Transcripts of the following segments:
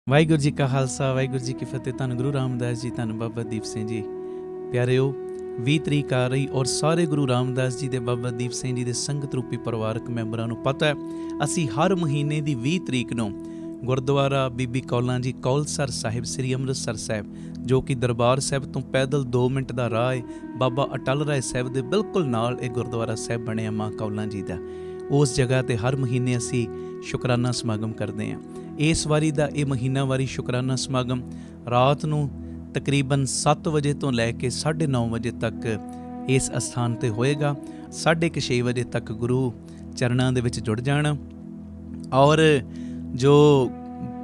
ਵਾਹਿਗੁਰੂ ਜੀ ਕਾ ਖਾਲਸਾ ਵਾਹਿਗੁਰੂ ਜੀ ਕੀ ਫਤਿਹ। ਧੰਨ ਗੁਰੂ ਰਾਮਦਾਸ ਜੀ, ਧੰਨ ਬਾਬਾ ਦੀਪ ਸਿੰਘ ਜੀ। ਪਿਆਰਿਓ, 20 ਤਰੀਕ ਆ ਰਹੀ ਔਰ ਸਾਰੇ ਗੁਰੂ ਰਾਮਦਾਸ ਜੀ ਦੇ ਬਾਬਾ ਦੀਪ ਸਿੰਘ ਜੀ ਦੇ ਸੰਗਤ ਰੂਪੀ ਪਰਿਵਾਰਕ ਮੈਂਬਰਾਂ ਨੂੰ ਪਤਾ ਹੈ, ਅਸੀਂ ਹਰ ਮਹੀਨੇ ਦੀ 20 ਤਰੀਕ ਨੂੰ ਗੁਰਦੁਆਰਾ ਬੀਬੀ ਕੌਲਾਂ ਜੀ ਕੌਲਸਰ ਸਾਹਿਬ ਸ੍ਰੀ ਅੰਮ੍ਰਿਤਸਰ ਸਾਹਿਬ, ਜੋ ਕਿ ਦਰਬਾਰ ਸਾਹਿਬ ਤੋਂ ਪੈਦਲ 2 ਮਿੰਟ ਦਾ ਰਾਹ ਹੈ, ਬਾਬਾ ਅਟਲ ਰਾਏ ਸਾਹਿਬ ਦੇ ਬਿਲਕੁਲ ਨਾਲ ਇਹ ਗੁਰਦੁਆਰਾ ਸਾਹਿਬ ਬਣਿਆ ਮਾਂ ਕੌਲਾਂ ਜੀ ਦਾ। ਉਸ ਜਗ੍ਹਾ 'ਤੇ ਹਰ ਮਹੀਨੇ ਅਸੀਂ ਸ਼ੁਕਰਾਨਾ ਸਮਾਗਮ ਕਰਦੇ ਹਾਂ। ਇਸ ਵਾਰੀ ਦਾ ਇਹ ਮਹੀਨਾਵਾਰੀ ਸ਼ੁਕਰਾਨਾ ਸਮਾਗਮ ਰਾਤ ਨੂੰ ਤਕਰੀਬਨ 7 ਵਜੇ ਤੋਂ ਲੈ ਕੇ 9:30 ਵਜੇ ਤੱਕ ਇਸ ਅਸਥਾਨ 'ਤੇ ਹੋਏਗਾ। 6:30 ਵਜੇ ਤੱਕ ਗੁਰੂ ਚਰਨਾਂ ਦੇ ਵਿੱਚ ਜੁੜ ਜਾਣਾ ਔਰ ਜੋ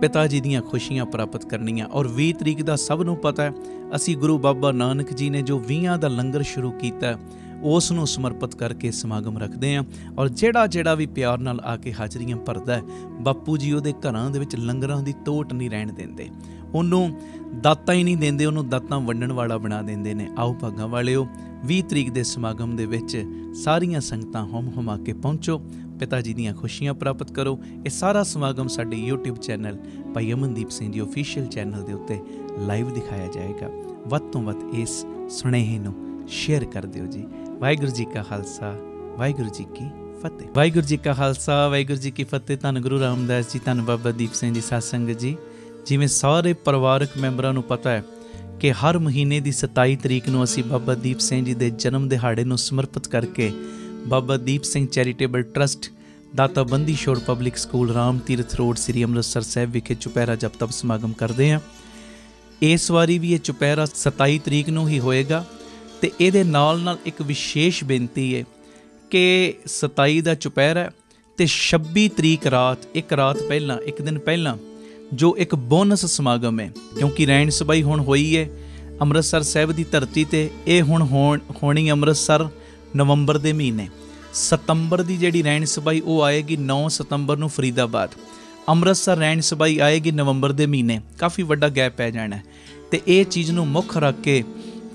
ਪਿਤਾ ਜੀ ਦੀਆਂ ਖੁਸ਼ੀਆਂ ਪ੍ਰਾਪਤ ਕਰਨੀਆਂ। ਔਰ 20 ਤਰੀਕ ਦਾ ਸਭ ਨੂੰ ਪਤਾ ਹੈ, ਅਸੀਂ ਗੁਰੂ ਬਾਬਾ ਨਾਨਕ ਜੀ ਨੇ ਜੋ 20 ਦਾ ਲੰਗਰ ਸ਼ੁਰੂ ਕੀਤਾ ਉਸ ਨੂੰ ਸਮਰਪਿਤ ਕਰਕੇ ਸਮਾਗਮ ਰੱਖਦੇ ਹਾਂ। ਔਰ ਜਿਹੜਾ ਵੀ ਪਿਆਰ ਨਾਲ ਆ ਕੇ ਹਾਜ਼ਰੀਆਂ ਭਰਦਾ, ਬਾਪੂ ਜੀ ਉਹਦੇ ਘਰਾਂ ਦੇ ਵਿੱਚ ਲੰਗਰਾਂ ਦੀ ਤੋਟ ਨਹੀਂ ਰਹਿਣ ਦਿੰਦੇ, ਉਹਨੂੰ ਦਾਤਾਂ ਹੀ ਨਹੀਂ ਦਿੰਦੇ, ਉਹਨੂੰ ਦਾਤਾਂ ਵੰਡਣ ਵਾਲਾ ਬਣਾ ਦਿੰਦੇ ਨੇ। ਆਓ ਭਾਗਾਂ ਵਾਲਿਓ, 20 ਤਰੀਕ ਦੇ ਸਮਾਗਮ ਦੇ ਵਿੱਚ ਸਾਰੀਆਂ ਸੰਗਤਾਂ ਹੁਮ ਕੇ ਪਹੁੰਚੋ, ਪਿਤਾ ਜੀ ਦੀਆਂ ਖੁਸ਼ੀਆਂ ਪ੍ਰਾਪਤ ਕਰੋ। ਇਹ ਸਾਰਾ ਸਮਾਗਮ ਸਾਡੇ YouTube ਚੈਨਲ ਭਾਈ ਅਮਨਦੀਪ ਸਿੰਘ ਜੀ ਆਫੀਸ਼ੀਅਲ ਚੈਨਲ ਦੇ ਉੱਤੇ ਲਾਈਵ ਦਿਖਾਇਆ ਜਾਏਗਾ। ਵੱਧ ਤੋਂ ਵੱਧ ਇਸ ਸੁਨੇਹੇ ਨੂੰ ਸ਼ੇਅਰ ਕਰ ਦਿਓ ਜੀ। ਵਾਹਿਗੁਰੂ ਜੀ ਕਾ ਖਾਲਸਾ ਵਾਹਿਗੁਰੂ ਜੀ ਕੀ ਫਤਿਹ। ਵਾਹਿਗੁਰੂ ਜੀ ਕਾ ਖਾਲਸਾ ਵਾਹਿਗੁਰੂ ਜੀ ਕੀ ਫਤਿਹ। ਧੰਨ ਗੁਰੂ ਰਾਮਦਾਸ ਜੀ, ਧੰਨ ਬਾਬਾ ਦੀਪ ਸਿੰਘ ਜੀ। ਸਾਧ ਸੰਗਤ ਜੀ, ਜਿਵੇਂ ਸਾਰੇ ਪਰਿਵਾਰਕ ਮੈਂਬਰਾਂ ਨੂੰ ਪਤਾ ਹੈ ਕਿ ਹਰ ਮਹੀਨੇ ਦੀ 27 ਤਰੀਕ ਨੂੰ ਅਸੀਂ ਬਾਬਾ ਦੀਪ ਸਿੰਘ ਜੀ ਦੇ ਜਨਮ ਦਿਹਾੜੇ ਨੂੰ ਸਮਰਪਿਤ ਕਰਕੇ ਬਾਬਾ ਦੀਪ ਸਿੰਘ ਚੈਰੀਟੇਬਲ ਟਰਸਟ, ਦਾਤਾ Bandi Chhor public school, Ram Tirath road, ਸ੍ਰੀ ਅੰਮ੍ਰਿਤਸਰ ਸਾਹਿਬ ਵਿਖੇ ਚੁਪਹਿਰਾ ਜਪ ਤਪ ਸਮਾਗਮ ਕਰਦੇ ਹਾਂ। ਇਸ ਵਾਰੀ ਵੀ ਇਹ ਚੁਪਹਿਰਾ 27 ਤਰੀਕ ਨੂੰ ਹੀ ਹੋਏਗਾ। ਅਤੇ ਇਹਦੇ ਨਾਲ ਇੱਕ ਵਿਸ਼ੇਸ਼ ਬੇਨਤੀ ਹੈ ਕਿ 27 ਦਾ ਚੁਪਹਿਰਾ ਅਤੇ 26 ਤਰੀਕ ਰਾਤ, ਇੱਕ ਰਾਤ ਪਹਿਲਾਂ, ਇੱਕ ਦਿਨ ਪਹਿਲਾਂ ਜੋ ਇੱਕ ਬੋਨਸ ਸਮਾਗਮ ਹੈ, ਕਿਉਂਕਿ ਰੈਣ ਸਬਾਈ ਹੁਣ ਹੋਈ ਹੈ ਅੰਮ੍ਰਿਤਸਰ ਸਾਹਿਬ ਦੀ ਧਰਤੀ 'ਤੇ। ਇਹ ਹੁਣ ਹੋਣੀ ਅੰਮ੍ਰਿਤਸਰ ਨਵੰਬਰ ਦੇ ਮਹੀਨੇ। ਸਤੰਬਰ ਦੀ ਜਿਹੜੀ ਰੈਣ ਸਬਾਈ ਉਹ ਆਏਗੀ 9 ਸਤੰਬਰ ਨੂੰ ਫਰੀਦਾਬਾਦ। ਅੰਮ੍ਰਿਤਸਰ ਰੈਣ ਸਬਾਈ ਆਏਗੀ ਨਵੰਬਰ ਦੇ ਮਹੀਨੇ। ਕਾਫੀ ਵੱਡਾ ਗੈਪ ਪੈ ਜਾਣਾ ਅਤੇ ਇਹ ਚੀਜ਼ ਨੂੰ ਮੁੱਖ ਰੱਖ ਕੇ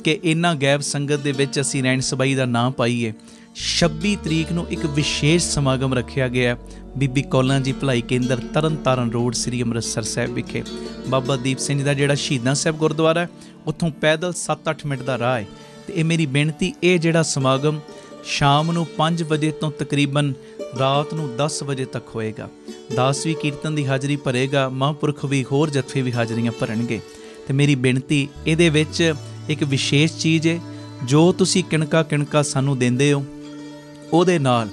ਕਿ ਇਹਨਾਂ ਗੈਪ ਸੰਗਤ ਦੇ ਵਿੱਚ ਅਸੀਂ ਰੈਣ ਸਬਾਈ ਦਾ ਨਾਂ ਪਾਈਏ, 26 ਤਰੀਕ ਨੂੰ ਇੱਕ ਵਿਸ਼ੇਸ਼ ਸਮਾਗਮ ਰੱਖਿਆ ਗਿਆ ਬੀਬੀ ਕੌਲਾਂ ਜੀ ਭਲਾਈ ਕੇਂਦਰ, ਤਰਨ ਤਾਰਨ ਰੋਡ, ਸ੍ਰੀ ਅੰਮ੍ਰਿਤਸਰ ਸਾਹਿਬ ਵਿਖੇ। ਬਾਬਾ ਦੀਪ ਸਿੰਘ ਦਾ ਜਿਹੜਾ ਸ਼ਹੀਦਾਂ ਸਾਹਿਬ ਗੁਰਦੁਆਰਾ ਹੈ, ਉੱਥੋਂ ਪੈਦਲ 7-8 ਮਿੰਟ ਦਾ ਰਾਹ ਹੈ। ਅਤੇ ਇਹ ਮੇਰੀ ਬੇਨਤੀ, ਇਹ ਜਿਹੜਾ ਸਮਾਗਮ ਸ਼ਾਮ ਨੂੰ 5 ਵਜੇ ਤੋਂ ਤਕਰੀਬਨ ਰਾਤ ਨੂੰ 10 ਵਜੇ ਤੱਕ ਹੋਏਗਾ। ਦਾਸ ਵੀ ਕੀਰਤਨ ਦੀ ਹਾਜ਼ਰੀ ਭਰੇਗਾ, ਮਹਾਂਪੁਰਖ ਵੀ, ਹੋਰ ਜਥੇ ਵੀ ਹਾਜ਼ਰੀਆਂ ਭਰਨਗੇ। ਅਤੇ ਮੇਰੀ ਬੇਨਤੀ, ਇਹਦੇ ਵਿੱਚ ਇੱਕ ਵਿਸ਼ੇਸ਼ ਚੀਜ਼ ਹੈ, ਜੋ ਤੁਸੀਂ ਕਿਣਕਾ ਸਾਨੂੰ ਦਿੰਦੇ ਹੋ, ਉਹਦੇ ਨਾਲ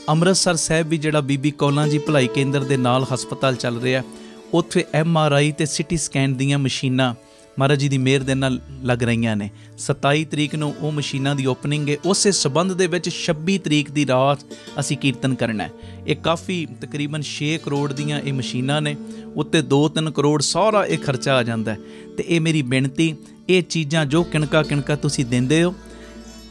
ਅੰਮ੍ਰਿਤਸਰ ਸਾਹਿਬ ਵੀ ਜਿਹੜਾ ਬੀਬੀ ਕੌਲਾਂ ਜੀ ਭਲਾਈ ਕੇਂਦਰ ਦੇ ਨਾਲ ਹਸਪਤਾਲ ਚੱਲ ਰਿਹਾ, ਉੱਥੇ MRI ਅਤੇ CT ਸਕੈਨ ਦੀਆਂ ਮਸ਼ੀਨਾਂ ਮਹਾਰਾਜ ਜੀ ਦੀ ਮਿਹਰ ਦੇ ਨਾਲ ਲੱਗ ਰਹੀਆਂ ਨੇ। 27 ਤਰੀਕ ਨੂੰ ਉਹ ਮਸ਼ੀਨਾਂ ਦੀ ਓਪਨਿੰਗ ਹੈ। ਉਸੇ ਸੰਬੰਧ ਦੇ ਵਿੱਚ 26 ਤਰੀਕ ਦੀ ਰਾਤ ਅਸੀਂ ਕੀਰਤਨ ਕਰਨਾ ਹੈ। ਇਹ ਕਾਫੀ ਤਕਰੀਬਨ 6 ਕਰੋੜ ਦੀਆਂ ਇਹ ਮਸ਼ੀਨਾਂ ਨੇ, ਉੱਤੇ 2-3 ਕਰੋੜ ਸਾਰਾ ਇਹ ਖਰਚਾ ਆ ਜਾਂਦਾ। ਅਤੇ ਇਹ ਮੇਰੀ ਬੇਨਤੀ, ਇਹ ਚੀਜ਼ਾਂ ਜੋ ਕਿਣਕਾ ਤੁਸੀਂ ਦਿੰਦੇ ਹੋ,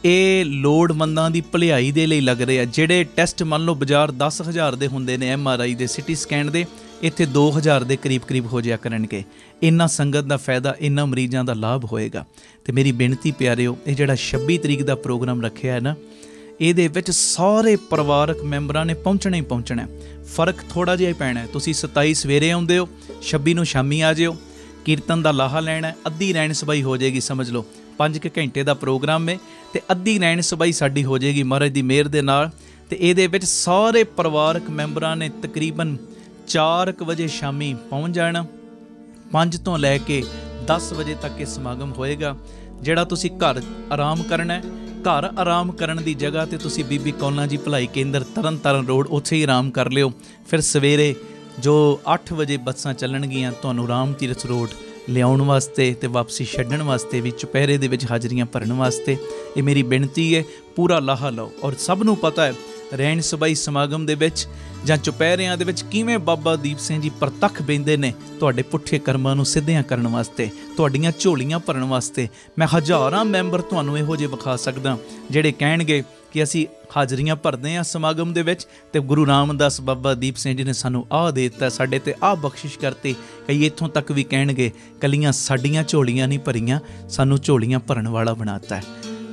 ਇਹ ਲੋੜਵੰਦਾਂ ਦੀ ਭਲਾਈ ਦੇ ਲਈ ਲੱਗ ਰਹੇ ਆ। ਜਿਹੜੇ ਟੈਸਟ ਮੰਨ ਲਓ ਬਾਜ਼ਾਰ 10,000 ਦੇ ਹੁੰਦੇ ਨੇ, MRI ਦੇ, CT ਸਕੈਨ ਦੇ, ਇੱਥੇ 2,000 ਦੇ ਕਰੀਬ ਹੋ ਜਾਇਆ ਕਰਨਗੇ। ਇੰਨਾ ਸੰਗਤ ਦਾ ਫਾਇਦਾ, ਇੰਨਾ ਮਰੀਜ਼ਾਂ ਦਾ ਲਾਭ ਹੋਏਗਾ। ਅਤੇ ਮੇਰੀ ਬੇਨਤੀ ਪਿਆਰਿਓ, ਇਹ ਜਿਹੜਾ 26 ਤਰੀਕ ਦਾ ਪ੍ਰੋਗਰਾਮ ਰੱਖਿਆ ਹੈ ਨਾ, ਇਹਦੇ ਵਿੱਚ ਸਾਰੇ ਪਰਿਵਾਰਕ ਮੈਂਬਰਾਂ ਨੇ ਪਹੁੰਚਣਾ ਹੀ ਪਹੁੰਚਣਾ। ਫਰਕ ਥੋੜ੍ਹਾ ਜਿਹਾ ਹੀ ਪੈਣਾ। ਤੁਸੀਂ 27 ਸਵੇਰੇ ਆਉਂਦੇ ਹੋ, 26 ਨੂੰ ਸ਼ਾਮੀ ਆ ਜਿਓ, ਕੀਰਤਨ ਦਾ ਲਾਹਾ ਲੈਣਾ। ਅੱਧੀ ਰੈਣ ਸਬਾਈ ਹੋ ਜਾਏਗੀ, ਸਮਝ ਲਓ 5 ਘੰਟੇ ਦਾ ਪ੍ਰੋਗਰਾਮ ਹੈ, ਅਤੇ ਅੱਧੀ ਰੈਣ ਸਬਾਈ ਸਾਡੀ ਹੋ ਜਾਏਗੀ ਮਹਾਰਾਜ ਦੀ ਮਿਹਰ ਦੇ ਨਾਲ। ਅਤੇ ਇਹਦੇ ਵਿੱਚ ਸਾਰੇ ਪਰਿਵਾਰਕ ਮੈਂਬਰਾਂ ਨੇ ਤਕਰੀਬਨ 4 ਵਜੇ ਸ਼ਾਮੀ ਪਹੁੰਚ ਜਾਣਾ। 5 ਤੋਂ ਲੈ ਕੇ 10 ਵਜੇ ਤੱਕ ਇਹ ਸਮਾਗਮ ਹੋਏਗਾ। ਜਿਹੜਾ ਤੁਸੀਂ ਘਰ ਆਰਾਮ ਕਰਨਾ, ਘਰ ਆਰਾਮ ਕਰਨ ਦੀ ਜਗ੍ਹਾ 'ਤੇ ਤੁਸੀਂ ਬੀਬੀ ਕੌਲਾਂ ਜੀ ਭਲਾਈ ਕੇਂਦਰ, ਤਰਨ ਤਾਰਨ ਰੋਡ, ਉੱਥੇ ਹੀ ਆਰਾਮ ਕਰ ਲਿਓ। ਫਿਰ ਸਵੇਰੇ ਜੋ 8 ਵਜੇ ਬੱਸਾਂ ਚੱਲਣਗੀਆਂ ਤੁਹਾਨੂੰ ਰਾਮ ਤੀਰਥ ਰੋਡ ਲਿਆਉਣ ਵਾਸਤੇ ਅਤੇ ਵਾਪਸੀ ਛੱਡਣ ਵਾਸਤੇ ਵੀ, ਚੁਪਹਿਰੇ ਦੇ ਵਿੱਚ ਹਾਜ਼ਰੀਆਂ ਭਰਨ ਵਾਸਤੇ। ਇਹ ਮੇਰੀ ਬੇਨਤੀ ਹੈ, ਪੂਰਾ ਲਾਹਾ ਲਓ। ਔਰ ਸਭ ਨੂੰ ਪਤਾ ਹੈ ਰੈਣ ਸਬਾਈ ਸਮਾਗਮ ਦੇ ਵਿੱਚ ਜਾਂ ਚੁਪਹਿਰਿਆਂ ਦੇ ਵਿੱਚ ਕਿਵੇਂ ਬਾਬਾ ਦੀਪ ਸਿੰਘ ਜੀ ਪ੍ਰਤੱਖ ਬਹਿੰਦੇ ਨੇ ਤੁਹਾਡੇ ਪੁੱਠੇ ਕਰਮਾਂ ਨੂੰ ਸਿੱਧਿਆਂ ਕਰਨ ਵਾਸਤੇ, ਤੁਹਾਡੀਆਂ ਝੋਲੀਆਂ ਭਰਨ ਵਾਸਤੇ। ਮੈਂ ਹਜ਼ਾਰਾਂ ਮੈਂਬਰ ਤੁਹਾਨੂੰ ਇਹੋ ਜਿਹੇ ਵਿਖਾ ਸਕਦਾ ਜਿਹੜੇ ਕਹਿਣਗੇ ਕਿ ਅਸੀਂ ਹਾਜ਼ਰੀਆਂ ਭਰਦੇ ਹਾਂ ਸਮਾਗਮ ਦੇ ਵਿੱਚ, ਅਤੇ ਗੁਰੂ ਰਾਮਦਾਸ ਬਾਬਾ ਦੀਪ ਸਿੰਘ ਜੀ ਨੇ ਸਾਨੂੰ ਆਹ ਦੇ ਦਿੱਤਾ, ਸਾਡੇ 'ਤੇ ਆਹ ਬਖਸ਼ਿਸ਼ ਕਰਤੀ। ਕਈ ਇੱਥੋਂ ਤੱਕ ਵੀ ਕਹਿਣਗੇ ਕੱਲੀਆਂ ਸਾਡੀਆਂ ਝੋਲੀਆਂ ਨਹੀਂ ਭਰੀਆਂ, ਸਾਨੂੰ ਝੋਲੀਆਂ ਭਰਨ ਵਾਲਾ ਬਣਾਤਾ ਹੈ।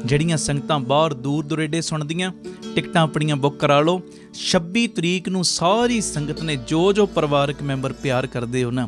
ਜਿਹੜੀਆਂ ਸੰਗਤਾਂ ਬਾਹਰ ਦੂਰ ਦੁਰੇਡੇ ਸੁਣਦੀਆਂ, ਟਿਕਟਾਂ ਆਪਣੀਆਂ ਬੁੱਕ ਕਰਾ ਲਓ। 26 ਤਰੀਕ ਨੂੰ ਸਾਰੀ ਸੰਗਤ ਨੇ, ਜੋ ਪਰਿਵਾਰਕ ਮੈਂਬਰ ਪਿਆਰ ਕਰਦੇ ਹੋ ਨਾ,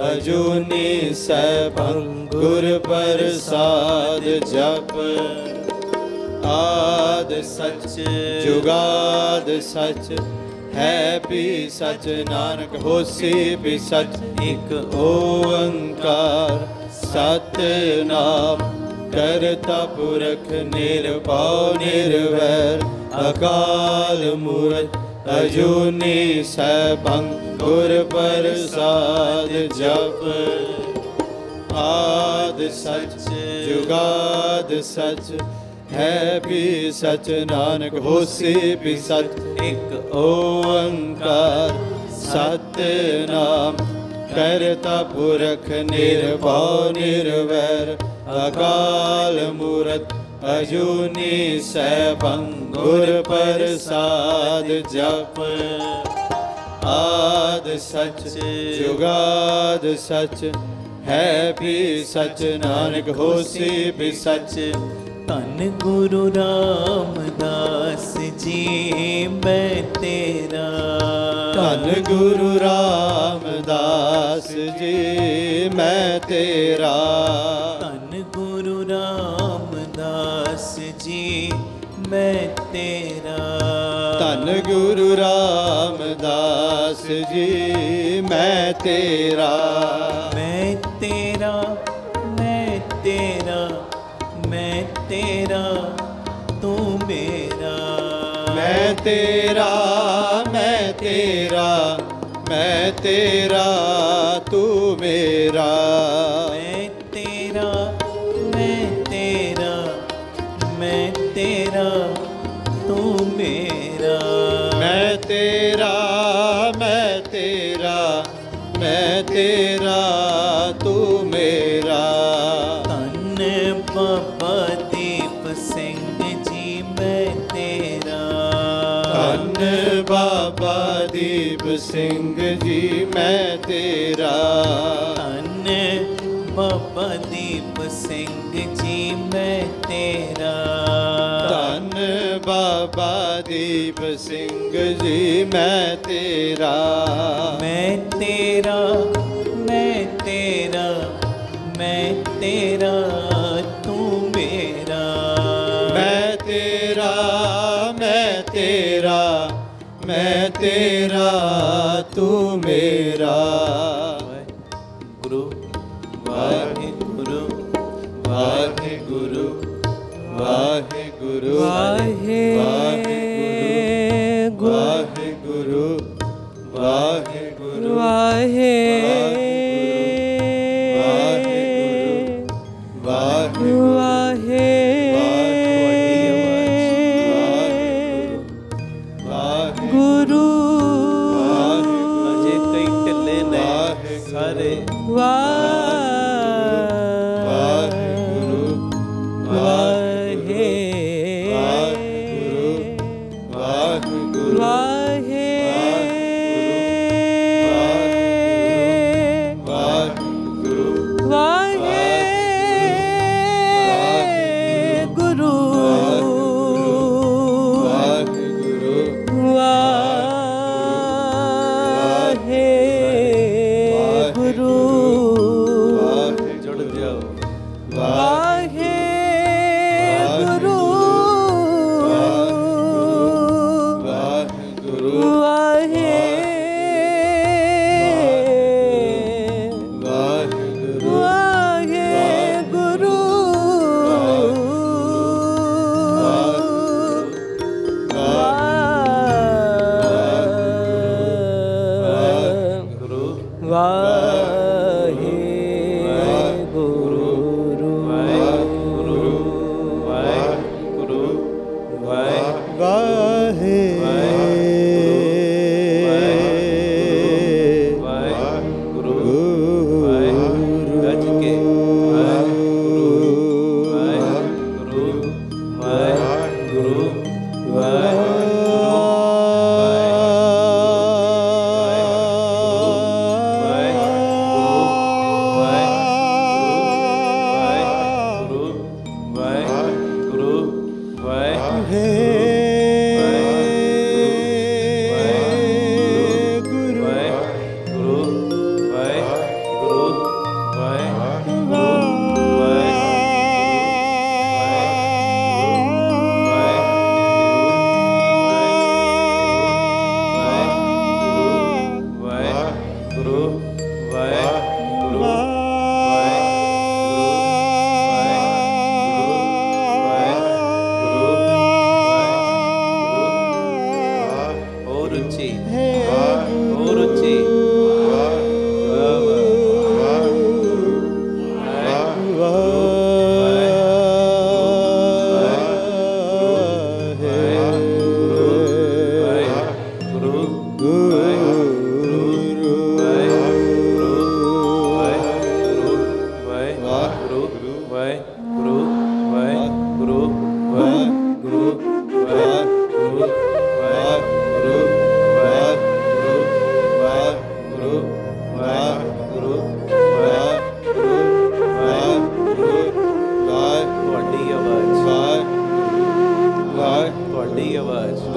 अजूनी सैभं गुर प्रसाद जप। आद सच जुगाद सच है भी सच, नानक होसी भी सच, एक ओंकार सतनाम करता पुरख निर्भव निर्वैर अकाल मूरत अजूनी सैभं गुर प्रसाद जप। आद सच जुगाद सच है भी सच, नानक होसी भी सच, एक ओंकार सतनाम करता पुरख निर्भव निर्वैर अकाल मूरत अजूनी सैभं गुर प्रसाद जप। आद सच जुगाद सच है भी सच, नानक होसी भी सच। धन गुरु रामदास जी मैं तेरा, धन गुरु रामदास जी मैं तेरा, धन गुरु रामदास जी मैं तेरा, धन गुरु रामदास जी मैं तेरा। मैं तेरा मैं तेरा मैं तेरा तू मेरा, मैं तेरा मैं तेरा मैं तेरा तू मेरा। मैं तेरा मैं तेरा मैं तेरा तू मेरा, मैं तेरा मैं तेरा मैं तेरा तू मेरा। धन बाबा दीप सिंह जी मैं तेरा, धन बाबा दीप सिंह जी मैं तेरा, धन बाबा दीप सिंह जी मैं तेरा, धन बाबा दीप सिंह जी मैं तेरा। मैं तेरा मैं तेरा मैं तेरा तू मेरा, मैं तेरा मैं तेरा मैं तेरा तू मेरा। गुरु वाहेगुरु वाहेगुरु वाहेगुरु वाहेगुरु वाहेगुरु वाहेगुरु गुरु अजे कई ढिले ने सारे वाहेगुरु वाहेगुरु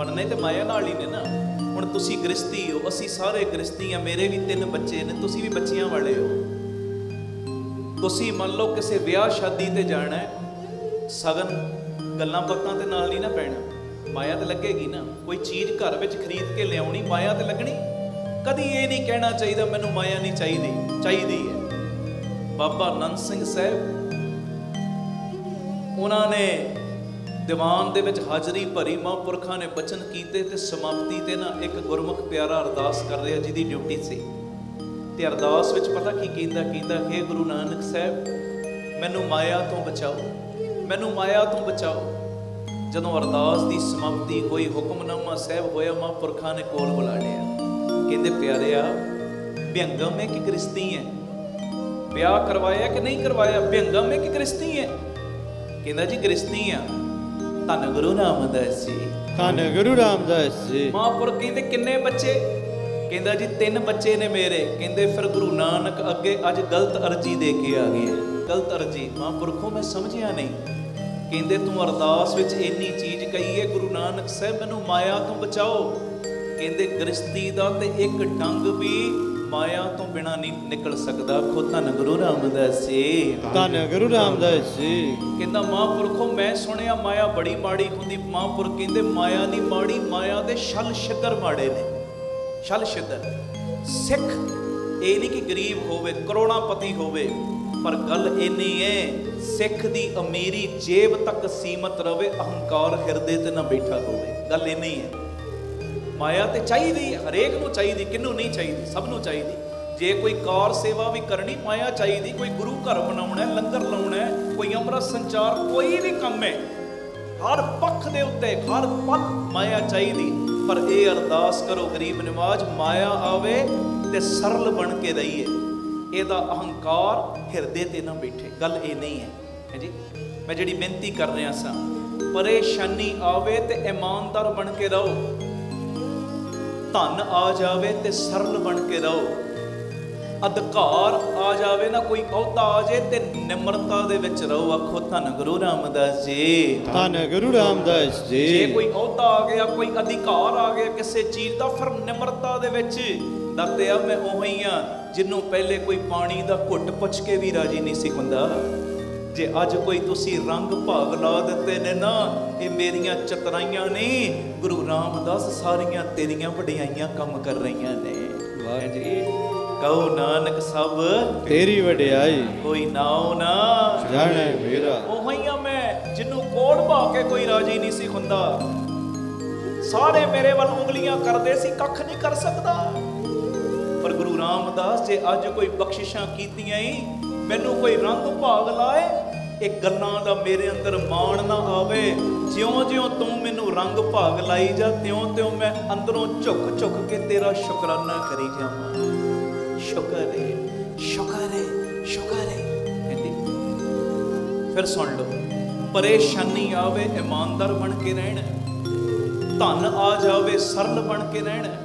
ਬਣਨੇ ਤੇ ਮਾਇਆ ਨਾਲ ਹੀ ਨੇ ਨਾ। ਹੁਣ ਤੁਸੀਂ ਗ੍ਰਸਤੀ ਹੋ, ਅਸੀਂ ਸਾਰੇ ਗ੍ਰਸਤੀ ਆ, ਮੇਰੇ ਵੀ 3 ਬੱਚੇ ਨੇ, ਤੁਸੀਂ ਵੀ ਬੱਚਿਆਂ ਵਾਲੇ ਹੋ। ਤੁਸੀਂ ਮੰਨ ਲਓ ਕਿਸੇ ਵਿਆਹ ਸ਼ਾਦੀ ਤੇ ਜਾਣਾ, ਸਗਨ ਗੱਲਾਂ ਬਾਤਾਂ ਦੇ ਨਾਲ ਨਹੀਂ ਨਾ ਪੈਣਾ, ਮਾਇਆ ਤੇ ਲੱਗੇਗੀ ਨਾ। ਕੋਈ ਚੀਜ਼ ਘਰ ਵਿੱਚ ਖਰੀਦ ਕੇ ਲਿਆਉਣੀ, ਮਾਇਆ ਤੇ ਲੱਗਣੀ। ਕਦੀ ਇਹ ਨਹੀਂ ਕਹਿਣਾ ਚਾਹੀਦਾ ਮੈਨੂੰ ਮਾਇਆ ਨਹੀਂ ਚਾਹੀਦੀ, ਚਾਹੀਦੀ ਹੈ। ਬਾਬਾ ਆਨੰਦ ਸਿੰਘ ਸਾਹਿਬ, ਉਹਨਾਂ ਨੇ ਦੀਵਾਨ ਦੇ ਵਿੱਚ ਹਾਜ਼ਰੀ ਭਰੀ, ਮਹਾਂਪੁਰਖਾਂ ਨੇ ਬਚਨ ਕੀਤੇ ਤੇ ਸਮਾਪਤੀ ਤੇ ਨਾ ਇੱਕ ਗੁਰਮੁਖ ਪਿਆਰਾ ਅਰਦਾਸ ਕਰ ਰਿਹਾ ਜਿਹਦੀ ਡਿਊਟੀ ਸੀ। ਤੇ ਅਰਦਾਸ ਵਿੱਚ ਪਤਾ ਕੀ ਕਹਿੰਦਾ, ਹੇ ਗੁਰੂ ਨਾਨਕ ਸਾਹਿਬ ਮੈਨੂੰ ਮਾਇਆ ਤੋਂ ਬਚਾਓ, ਮੈਨੂੰ ਮਾਇਆ ਤੋਂ ਬਚਾਓ। ਜਦੋਂ ਅਰਦਾਸ ਦੀ ਸਮਾਪਤੀ ਹੋਈ, ਹੁਕਮਨਾਮਾ ਸਾਹਿਬ ਹੋਇਆ, ਮਹਾਂਪੁਰਖਾਂ ਨੇ ਕੋਲ ਬੁਲਾ ਲਿਆ। ਕਹਿੰਦੇ ਪਿਆਰਿਆ, ਵਿਅੰਗਮ ਹੈ ਕਿ ਗ੍ਰਸਤੀ ਹੈ? ਵਿਆਹ ਕਰਵਾਇਆ ਕਿ ਨਹੀਂ ਕਰਵਾਇਆ? ਵਿਅੰਗਮ ਹੈ ਕਿ ਗ੍ਰਸਤੀ ਹੈ? ਕਹਿੰਦਾ ਜੀ ਗ੍ਰਸਤੀ ਆ। ਧੰਨ ਗੁਰੂ ਰਾਮਦਾਸ ਜੀ, ਧੰਨ ਗੁਰੂ ਰਾਮਦਾਸ ਜੀ। ਮਹਾਂਪੁਰਖ ਕਹਿੰਦੇ ਕਿੰਨੇ ਬੱਚੇ? ਕਹਿੰਦਾ ਜੀ 3 ਬੱਚੇ ਨੇ ਮੇਰੇ। ਕਹਿੰਦੇ ਫਿਰ ਗੁਰੂ ਨਾਨਕ ਅੱਗੇ ਅੱਜ ਗਲਤ ਅਰਜੀ ਦੇ ਕੇ ਆ ਗਏ। ਗਲਤ ਅਰਜੀ। ਮਹਾਂਪੁਰਖੋਂ ਮੈਂ ਸਮਝਿਆ ਨਹੀਂ। ਕਹਿੰਦੇ ਤੂੰ ਅਰਦਾਸ ਵਿੱਚ ਇੰਨੀ ਚੀਜ਼ ਕਹੀ ਹੈ, ਗੁਰੂ ਨਾਨਕ ਸਾਹਿਬ ਮੈਨੂੰ ਮਾਇਆ ਤੋਂ ਬਚਾਓ। ਕਹਿੰਦੇ ਗ੍ਰਸਤੀ ਦਾ ਤੇ ਇੱਕ ਡੰਗ ਵੀ ਮਾਇਆ ਤੋਂ ਬਿਨਾਂ ਨਹੀਂ ਨਿਕਲ ਸਕਦਾ। ਖੁਦ ਧੰਨ ਗੁਰੂ ਰਾਮਦਾਸ ਜੀ, ਧੰਨ ਗੁਰੂ ਰਾਮਦਾਸ ਜੀ। ਕਹਿੰਦਾ ਮਹਾਂਪੁਰਖੋਂ ਮੈਂ ਸੁਣਿਆ ਮਾਇਆ ਬੜੀ ਮਾੜੀ ਹੁੰਦੀ। ਮਹਾਂਪੁਰਖ ਕਹਿੰਦੇ ਮਾਇਆ ਨਹੀਂ ਮਾੜੀ, ਮਾਇਆ ਦੇ ਛਲ ਛਿੱਤਰ ਮਾੜੇ ਨੇ। ਛਲ ਛਿੱਤਰ। ਸਿੱਖ ਇਹ ਨਹੀਂ ਕਿ ਗਰੀਬ ਹੋਵੇ, ਕਰੋੜਾਪਤੀ ਹੋਵੇ, ਪਰ ਗੱਲ ਇੰਨੀ ਹੈ ਸਿੱਖ ਦੀ ਅਮੀਰੀ ਜੇਬ ਤੱਕ ਸੀਮਤ ਰਵੇ, ਅਹੰਕਾਰ ਹਿਰਦੇ ਤੇ ਨਾ ਬੈਠਾ ਹੋਵੇ। ਗੱਲ ਇੰਨੀ ਹੈ। ਮਾਇਆ ਤੇ ਚਾਹੀਦੀ, ਹਰੇਕ ਨੂੰ ਚਾਹੀਦੀ, ਕਿਹਨੂੰ ਨਹੀਂ ਚਾਹੀਦੀ? ਸਭ ਨੂੰ ਚਾਹੀਦੀ। ਜੇ ਕੋਈ ਕਾਰ ਸੇਵਾ ਵੀ ਕਰਨੀ, ਮਾਇਆ ਚਾਹੀਦੀ। ਕੋਈ ਗੁਰੂ ਘਰ ਬਣਾਉਣਾ, ਲੰਗਰ ਲਾਉਣਾ, ਕੋਈ ਅੰਮ੍ਰਿਤ ਸੰਚਾਰ, ਕੋਈ ਵੀ ਕੰਮ ਹੈ, ਹਰ ਪੱਖ ਦੇ ਉੱਤੇ ਹਰ ਪਲ ਮਾਇਆ ਚਾਹੀਦੀ। ਪਰ ਇਹ ਅਰਦਾਸ ਕਰੋ ਗਰੀਬ ਨਿਵਾਜ, ਮਾਇਆ ਆਵੇ ਤੇ ਸਰਲ ਬਣ ਕੇ ਰਹੀਏ, ਇਹਦਾ ਅਹੰਕਾਰ ਹਿਰਦੇ ਤੇ ਨਾ ਬੈਠੇ। ਗੱਲ ਇਹ ਨਹੀਂ ਹੈ ਜੀ। ਮੈਂ ਜਿਹੜੀ ਬੇਨਤੀ ਕਰ ਰਿਹਾ ਸਾਂ, ਪਰੇਸ਼ਾਨੀ ਆਵੇ ਤੇ ਇਮਾਨਦਾਰ ਬਣ ਕੇ ਰਹੋ, ਧਨ ਆ ਜਾਵੇ ਤੇ ਸਰਲ ਬਣ ਕੇ ਰਹੋ, ਅਧਿਕਾਰ ਆ ਜਾਵੇ ਨਾ, ਕੋਈ ਅਹੁਦਾ ਆ ਜਾਏ ਤੇ ਨਿਮਰਤਾ ਦੇ ਵਿੱਚ ਰਹੋ। ਆਖੋ ਧੰਨ ਗੁਰੂ ਰਾਮਦਾਸ ਜੀ, ਧੰਨ ਗੁਰੂ ਰਾਮਦਾਸ ਜੀ। ਜੇ ਕੋਈ ਅਹੁਦਾ ਆ ਗਿਆ, ਕੋਈ ਅਧਿਕਾਰ ਆ ਗਿਆ ਕਿਸੇ ਚੀਜ਼ ਦਾ, ਫਿਰ ਨਿਮਰਤਾ ਦੇ ਵਿੱਚ ਦੱਸਿਆ ਮੈਂ ਉਹੀ ਆ ਜਿਹਨੂੰ ਪਹਿਲੇ ਕੋਈ ਪਾਣੀ ਦਾ ਘੁੱਟ ਪੁੱਛ ਕੇ ਵੀ ਰਾਜੀ ਨਹੀਂ ਸੀ ਹੁੰਦਾ। ਜੇ ਅੱਜ ਕੋਈ ਤੁਸੀਂ ਰੰਗ ਭਾਗ ਲਾ ਦਿੱਤੇ ਨੇ ਨਾ, ਇਹ ਮੇਰੀਆਂ ਚਤਰਾਈਆਂ ਨਹੀਂ, ਗੁਰੂ ਰਾਮਦਾਸ ਸਾਰੀਆਂ ਤੇਰੀਆਂ ਵਡਿਆਈਆਂ ਕੰਮ ਕਰ ਰਹੀਆਂ ਨੇ। ਵਾਹ ਜੀ, ਕਹੋ ਨਾਨਕ ਸਭ ਤੇਰੀ ਵਡਿਆਈ, ਕੋਈ ਨਾਉ ਨਾ ਜਾਣੇ ਮੇਰਾ। ਉਹੀ ਆ ਮੈਂ ਜਿਹਨੂੰ ਕੋੜ ਭਾ ਕੇ ਕੋਈ ਰਾਜੀ ਨਹੀਂ ਸੀ ਹੁੰਦਾ। ਸਾਰੇ ਮੇਰੇ ਵੱਲ ਉਂਗਲੀਆਂ ਕਰਦੇ ਸੀ, ਕੱਖ ਨਹੀਂ ਕਰ ਸਕਦਾ। ਪਰ ਗੁਰੂ ਰਾਮਦਾਸ ਜੇ ਅੱਜ ਕੋਈ ਬਖਸ਼ਿਸ਼ਾਂ ਕੀਤੀਆਂ ਹੀ, ਮੈਨੂੰ ਕੋਈ ਰੰਗ ਭਾਗ ਲਾਏ, ਇਹ ਗੱਲਾਂ ਦਾ ਮੇਰੇ ਅੰਦਰ ਮਾਣ ਨਾ ਆਵੇ। ਜਿਉਂ-ਜਿਉਂ ਤੂੰ ਮੈਨੂੰ ਰੰਗ ਭਾਗ ਲਾਈ ਜਾ, ਤਿਉਂ-ਤਿਉਂ ਮੈਂ ਅੰਦਰੋਂ ਝੁਕ-ਝੁਕ ਕੇ ਤੇਰਾ ਸ਼ੁਕਰਾਨਾ ਕਰੀ ਜਾਵਾਂ। ਸ਼ੁਕਰ ਹੈ, ਸ਼ੁਕਰ ਹੈ, ਸ਼ੁਕਰ ਹੈ। ਕਹਿੰਦੀ ਫਿਰ ਸੁਣ ਲਓ, ਪਰੇਸ਼ਾਨੀ ਆਵੇ ਇਮਾਨਦਾਰ ਬਣ ਕੇ ਰਹਿਣਾ, ਧਨ ਆ ਜਾਵੇ ਸਰਲ ਬਣ ਕੇ ਰਹਿਣਾ,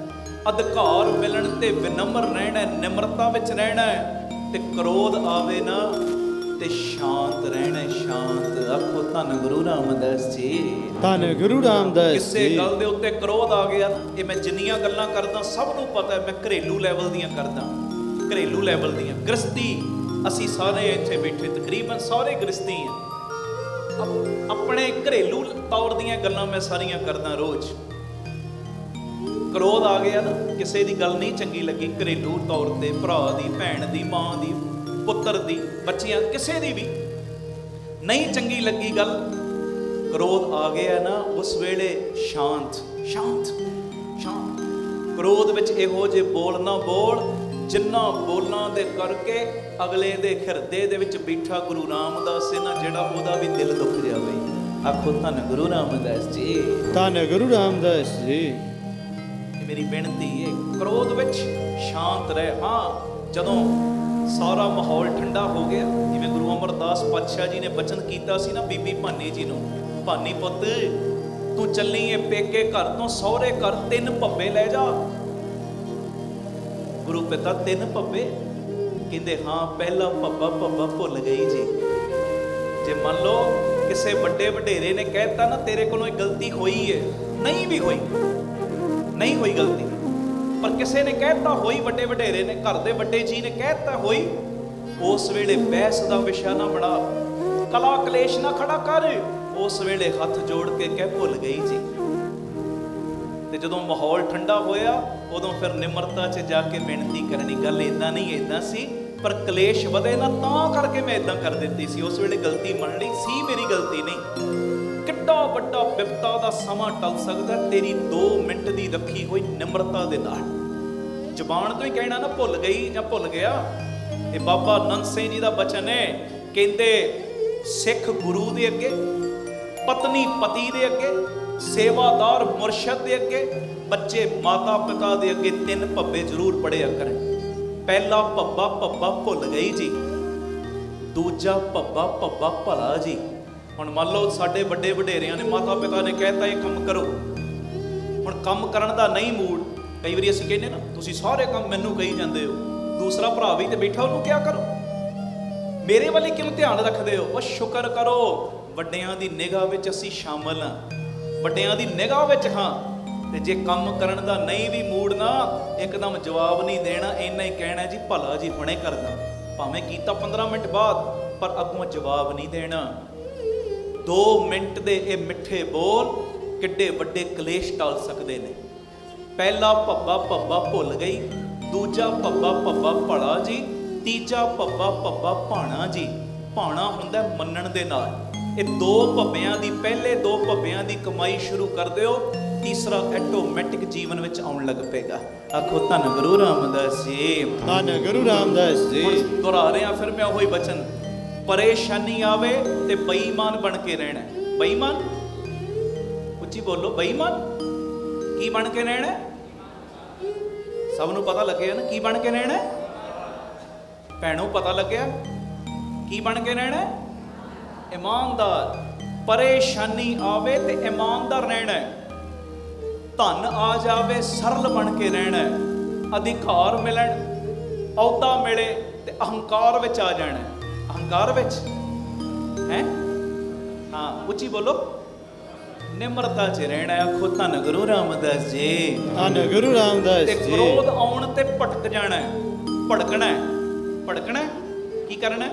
ਅਧਿਕਾਰ ਮਿਲਣ ਤੇ ਵਿਨਮਰ ਰਹਿਣਾ, ਨਿਮਰਤਾ ਵਿੱਚ ਰਹਿਣਾ, ਤੇ ਕ੍ਰੋਧ ਆਵੇ ਨਾ ਤੇ ਸ਼ਾਂਤ ਰਹਿਣਾ, ਸ਼ਾਂਤ। ਆਖੋ ਧੰਨ ਗੁਰੂ ਰਾਮਦਾਸ ਜੀ, ਧੰਨ ਗੁਰੂ ਰਾਮਦਾਸ ਜੀ। ਕਿਸੇ ਗੱਲ ਦੇ ਉੱਤੇ ਕ੍ਰੋਧ ਆ ਗਿਆ, ਇਹ ਮੈਂ ਜਿੰਨੀਆਂ ਗੱਲਾਂ ਕਰਦਾ ਸਭ ਨੂੰ ਪਤਾ, ਮੈਂ ਘਰੇਲੂ ਲੈਵਲ ਦੀਆਂ ਕਰਦਾ, ਘਰੇਲੂ ਲੈਵਲ ਦੀਆਂ। ਗ੍ਰਸਤੀ ਅਸੀਂ ਸਾਰੇ ਇੱਥੇ ਬੈਠੇ ਤਕਰੀਬਨ ਸਾਰੇ ਗ੍ਰਸਤੀ ਆ। ਆਪਣੇ ਘਰੇਲੂ ਤੌਰ ਦੀਆਂ ਗੱਲਾਂ ਮੈਂ ਸਾਰੀਆਂ ਕਰਦਾ ਰੋਜ਼। ਕ੍ਰੋਧ ਆ ਗਿਆ ਨਾ, ਕਿਸੇ ਦੀ ਗੱਲ ਨਹੀਂ ਚੰਗੀ ਲੱਗੀ ਘਰੇਲੂ ਤੌਰ ਤੇ, ਭਰਾ ਦੀ, ਭੈਣ ਦੀ, ਮਾਂ ਦੀ, ਪੁੱਤਰ ਦੀ, ਬੱਚਿਆਂ, ਕਿਸੇ ਦੀ ਵੀ ਨਹੀਂ ਚੰਗੀ ਲੱਗੀ ਗੱਲ, ਕ੍ਰੋਧ ਆ ਗਿਆ ਨਾ, ਉਸ ਵੇਲੇ ਸ਼ਾਂਤ, ਸ਼ਾਂਤ, ਸ਼ਾਂਤ। ਕ੍ਰੋਧ ਵਿੱਚ ਇਹੋ ਜਿਹੇ ਬੋਲ ਨਾ ਬੋਲ, ਜਿੰਨਾ ਬੋਲਾਂ ਦੇ ਕਰਕੇ ਅਗਲੇ ਦੇ ਹਿਰਦੇ ਦੇ ਵਿੱਚ ਬੈਠਾ ਗੁਰੂ ਰਾਮਦਾਸ ਨਾ, ਜਿਹੜਾ ਉਹਦਾ ਵੀ ਦਿਲ ਦੁੱਖ ਜਾਵੇ। ਆਖੋ ਧੰਨ ਗੁਰੂ ਰਾਮਦਾਸ ਜੀ, ਧੰਨ ਗੁਰੂ ਰਾਮਦਾਸ ਜੀ। ਮੇਰੀ ਬੇਨਤੀ ਹੈ, ਕ੍ਰੋਧ ਵਿੱਚ ਸ਼ਾਂਤ ਰਹਿ। ਹਾਂ, ਜਦੋਂ ਸਾਰਾ ਮਾਹੌਲ ਠੰਡਾ ਹੋ ਗਿਆ, ਜਿਵੇਂ ਗੁਰੂ ਅਮਰਦਾਸ ਪਾਤਸ਼ਾਹ ਜੀ ਨੇ ਬਚਨ ਕੀਤਾ ਸੀ ਨਾ ਬੀਬੀ ਭਾਨੀ ਜੀ ਨੂੰ, ਭਾਨੀ ਪੁੱਤ ਤੂੰ ਚੱਲੀ ਏ ਪੇਕੇ ਘਰ ਤੋਂ ਸਹੁਰੇ ਘਰ, 3 ਭੱਬੇ ਲੈ ਜਾ। ਗੁਰੂ ਪਿਤਾ 3 ਭੱਬੇ? ਕਹਿੰਦੇ ਹਾਂ, ਪਹਿਲਾ ਭੱਬਾ ਭੁੱਲ ਗਈ ਜੀ। ਜੇ ਮੰਨ ਲਓ ਕਿਸੇ ਵੱਡੇ ਵਡੇਰੇ ਨੇ ਕਹਿਤਾ ਨਾ ਤੇਰੇ ਕੋਲੋਂ ਇਹ ਗਲਤੀ ਹੋਈ ਹੈ, नहीं भी होई, नहीं होई गलती, पर किसी ने कहता होई, वड्डे वडेरे ने, घर दे वड्डे जी ने कहता होई, उस वेले बहस का विषय ना बना, कला कलेश ना खड़ा कर, उस वेले हथ जोड़ के कह भुल गई जी। ते जदों माहौल ठंडा होया उदों फिर निमरता च जाके बेनती करनी, गल इदां नहीं इदां सी, पर कलेश वधे ना तां करके मैं इदां कर दित्ती सी, उस वेले गलती मन ली सी, मेरी गलती नहीं। किड्डा वड्डा विपता दा समा टल सकदा तेरी 2 मिनट दी रखी हुई निमरता दे नाल। ਜ਼ਬਾਨ ਤੋਂ ही कहना ना भुल गई ਜਾਂ भुल गया। ये बाबा नंद सिंह जी का बचन है, कहते सिख गुरु दे अगे, पत्नी पति दे अगे, सेवादार मुरशद दे अगे, बच्चे माता पिता दे अगे 3 भब्बे जरूर पढ़िया करें। पहला भब्बा भब्बा भुल गई जी, दूजा भब्बा भब्बा भला जी। हुण मान लो साडे वड्डे वडेरियां ने, माता पिता ने कहता ये काम करो, हुण काम करन दा नहीं मूड, कई बार असीं कहने ना तुसीं सारे काम मैनू कही जांदे हो, दूसरा भरा भी तो बैठा उन्होंने क्या करो, मेरे वाले क्यों ध्यान रखते हो। वो शुक्र करो वड्डियां दी निगाह विच असीं शामिल हाँ, वड्डियां दी निगाह विच हाँ। ते जे काम करन दा नहीं भी मूड ना, एकदम जवाब नहीं देना, इन्ना ही कहना जी भला जी हुणे करदा, भावें कीता 15 मिनट बाद, पर अगों जवाब नहीं देना। 2 मिनट दे ये मिठे बोल किड्डे वड्डे कलेश टाल सकते हैं। पहला भब्बा भब्बा भुल गई, दूजा भब्बा भब्बा भला जी, तीजा भब्बा भब्बा भाणा जी। भाणा हुंदा मनण दे नाल। ये 2 भब्बियां दी, पहले 2 भब्बियां दी कमाई शुरू कर दिओ, तीसरा ऑटोमैटिक जीवन विच आउण लग पेगा। आखो धन गुरु रामदास जी, धन गुरु रामदास जी। दोहरा रहे हैं फिर मैं वही बचन, परेशानी आवे ते बेईमान बन के रहना। बेईमान उच्ची बोलो, बेईमान की बन के रहना? सबनों पता लगे ना की बन के रहना? भैनों पता लग्या की बन के रहना? ईमानदार। परेशानी आवे ते ईमानदार रहना, धन आ जावे सरल बन के रहना, अधिकार मिलन अहुदा मिले ते अहंकार विच आ जाना। अहंकार विच है, हाँ उच्ची बोलो, निमरता च रहना। आखो धन गुरु रामदास जी, धन गुरु रामदास जी। क्रोध आउण ते भटक जाना, भड़कना, भड़कना की करना?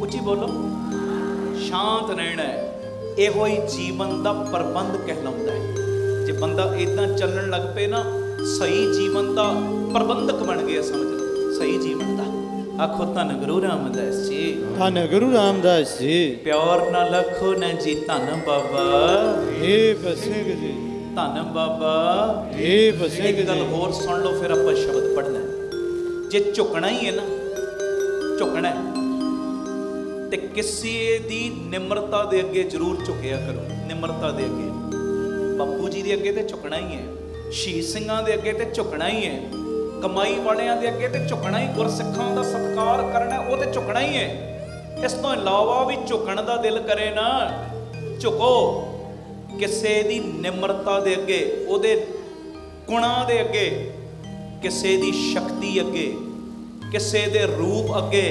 उच्ची बोलो, शांत रहना। इहो ही जीवन का प्रबंध कहलाउंदा है। जे बंदा इदां चलण लग पे ना, सही जीवन का प्रबंधक बन गया, समझ लो सही जीवन का। आखो धन गुरु रामदास जी, धन गुरु रामदास जी। प्यार ना लखो न जी, धन बाबा हे बसिंघ जी, धन बाबा हे बसिंघ एक गल होर सुन लो, फिर आप शब्द पढ़ना। जे झुकना ही है ना, झुकना ते किसी दी निमरता दे अगे जरूर झुकिया करो। निमरता दे अगे, बापू जी दे अगे ते झुकना ही है, शहीद सिंघां दे अगे ते झुकना ही है, कमाई वालियां दे अगे ते झुकना ही, गुरसिखां दा सत्कार करना वो ते झुकना ही है। इस तो इलावा भी झुकण दा दिल करे ना, झुको किसे दी निमरता दे अगे, ओदे गुणां दे अगे, किसे दी शक्ति अगे, किसे दे रूप अगे,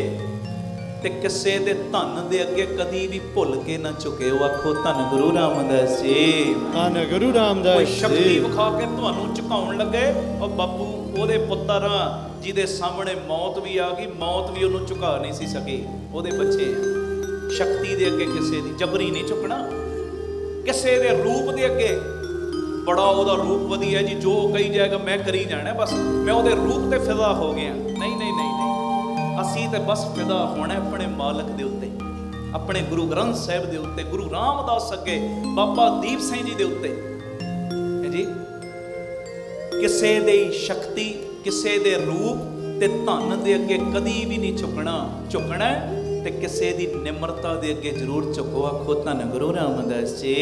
ते किसे दे धन दे अगे कदी भी भुल के ना झुके। आखो धन गुरु रामदास जी, धन गुरु रामदास जी। शक्ति विखा के तुहानू झुकाउण लगे, और बापू ओदे पुत्तर जिहदे सामने मौत भी आ गई, मौत भी उन्होंने झुका नहीं सी सकी, ओदे बच्चे शक्ति दे अगे किसे दी जबरी नहीं झुकना। किसे दे रूप दे अगे, बड़ा ओदा रूप वधिया जी, जो कही जाएगा मैं करी जाना, बस मैं ओदे रूप ते फिदा हो गया। नहीं नहीं नहीं नहीं, असी तो बस फिदा होना अपने मालक दे उत्ते, अपने गुरु ग्रंथ साहिब दे उत्ते, गुरु रामदास अगे, बाबा दीप सिंह जी दे उत्ते है जी। किसे दे शक्ति, किसे दे रूप ते धन दे अगे कदी भी नहीं झुकना। झुकना ते किसे दी निमरता दे अगे जरूर झुको। आखो धन गुरु रामदास जी,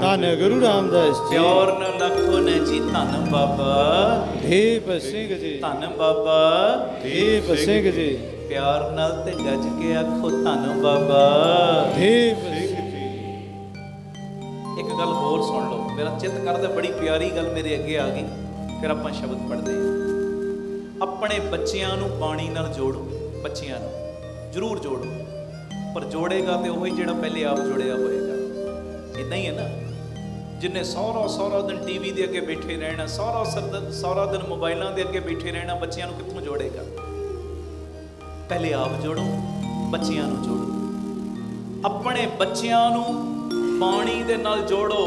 धन गुरु रामदास जी। प्यार न लखो न जी, धन बाबा दीप सिंह जी, धन बाबा दीप सिंह जी। प्यार नाल ते गज के आखो धन बाबा दीप सिंह जी। एक गल होर सुन लो, मेरा चित्त करदा, बड़ी प्यारी गल मेरे अगे आ गई, फिर आपां शब्द पढ़दे हां। अपने बच्चियां नूं बाणी नाल जोड़ो, बच्चियां नूं जरूर जोड़ो, पर जोड़ेगा तो वही जिहड़ा पहले आप जुड़िया होएगा। इदां ही है ना, जिन्हें सारा दिन टीवी के अगे बैठे रहना, सारा दिन मोबाइलों के अगे बैठे रहना, बच्चों को कित्थों जोड़ेगा? पहले आप जोड़ो, बच्चों को जोड़ो, अपने बच्चों को पानी दे नाल जोड़ो,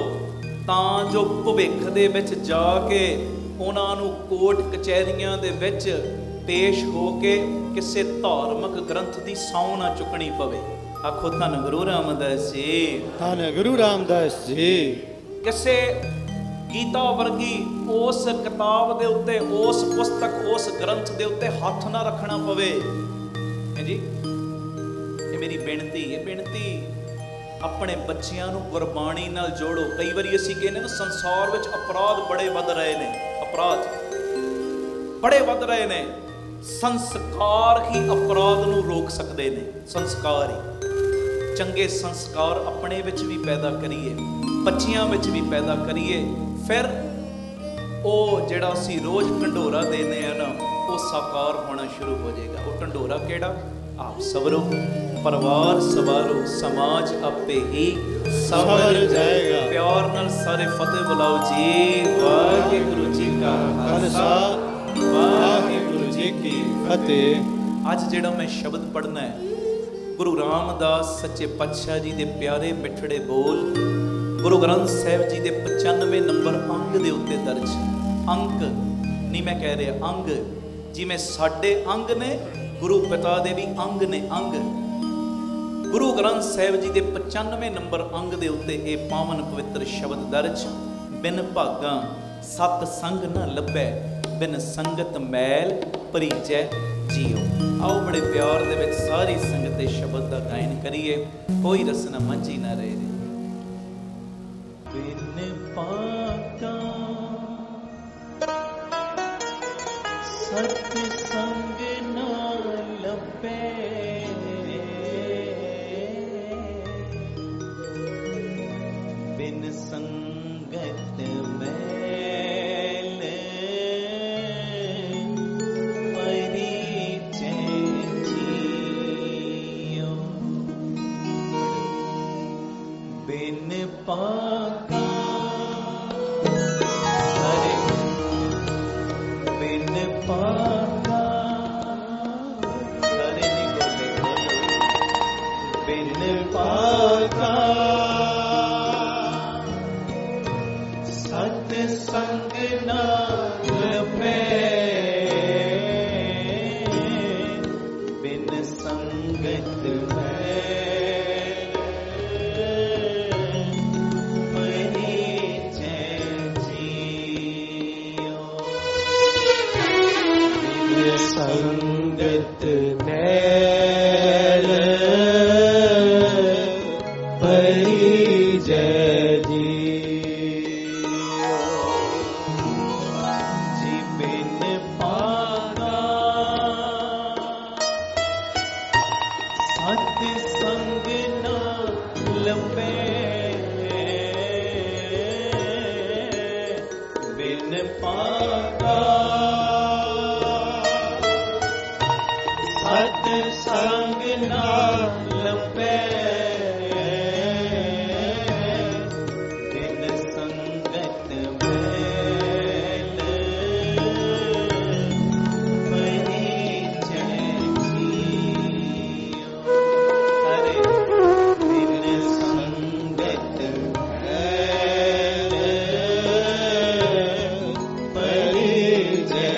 तां जो भविख दे विच जाके उन्होंने कोर्ट कचहरियां दे विच पेश हो के किसी धार्मिक ग्रंथ की सौं ना चुकनी पवे। आखो धन गुरु रामदास जी, धन गुरु रामदास जी। किसी गीता वर्गी उस किताब दे उत्ते, उस पुस्तक, उस ग्रंथ दे उत्ते हाथ ना रखना पवे। है जी, ये मेरी बेनती है, बेनती अपने बच्चों को गुरबाणी नाल जोड़ो। कई बार असीं कहने ना संसार विच अपराध बड़े वध रहे ने, अपराध बड़े वध रहे ने। संस्कार ही अपराध नूं रोक सकते हैं, संस्कार ही। चंगे संस्कार अपने विच भी पैदा करिए, बच्चियां विच भी पैदा करिए, फिर वो जिहड़ा असीं रोज़ ढंडोरा देने हैं ना, वो साकार होना शुरू हो जाएगा। वो ढंडोरा किहड़ा? आप सवरो, परिवार सवारो, समाज आपे ही सवर जाएगा। प्यार नाल सारे फतेह बुलाओ जी। वाहिगुरु जी का खालसा, वाहिगुरु जी की फतेह। अज जिहड़ा मैं शब्द पढ़ना है, गुरु रामदास सच्चे पातशाह जी दे प्यारे मिठड़े बोल गुरु ग्रंथ साहिब जी दे 95 नंबर अंग दे उत्ते दर्ज। अंक नहीं मैं कह रहा, अंग जिवें साडे अंग ने, गुरु पिता दे भी अंग ने, अंग। गुरु ग्रंथ साहिब जी के 95 नंबर अंग के उत्ते ये पावन पवित्र शब्द दर्ज। बिन भागा सत संग न लभै, बिन संगत मैल परिचय जियो। आओ बड़े प्यार दे विच सारी संगत इस शब्द का गायन करिए, कोई रसना मंझी ना रहे। बिन भागा सत संग न लभै, बिन संगत मैल परिचय जियो। बिन पाका हरे, बिन पाका हरे नहीं बोले, बिन पाका सत संग न लभै, बिन संगत मैल परिचय जियो। बिन संगत मैल परिचय परिचय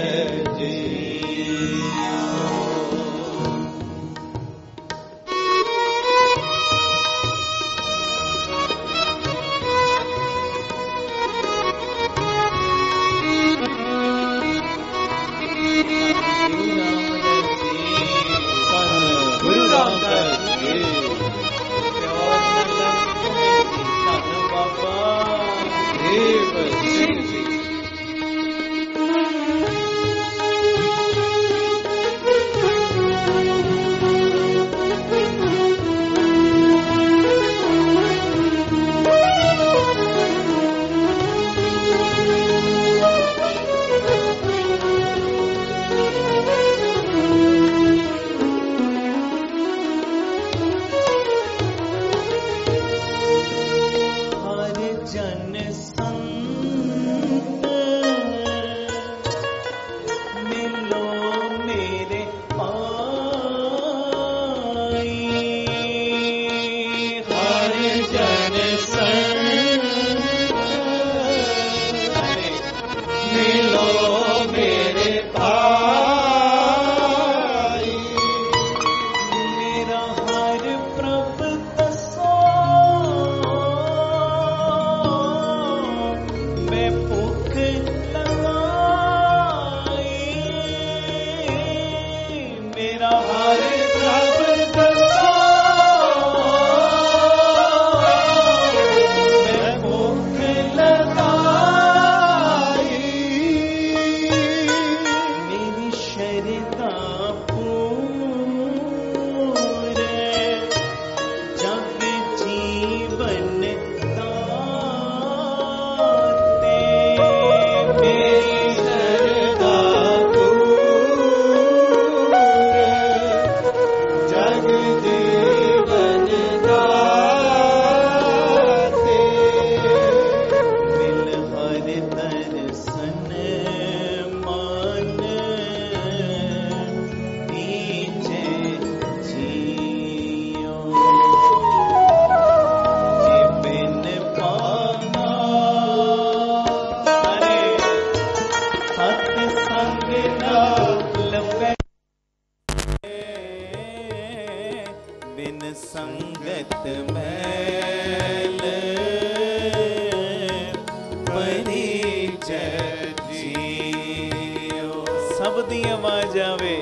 सब दी आवाज आवे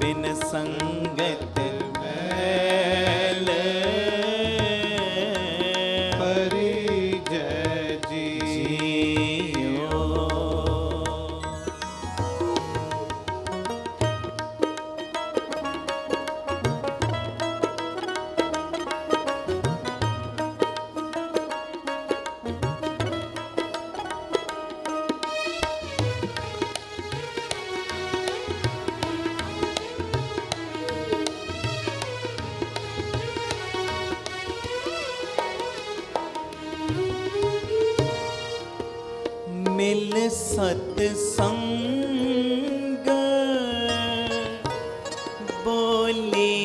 बिन संगत मैल परिजय जियो। मिल सतसंग बोली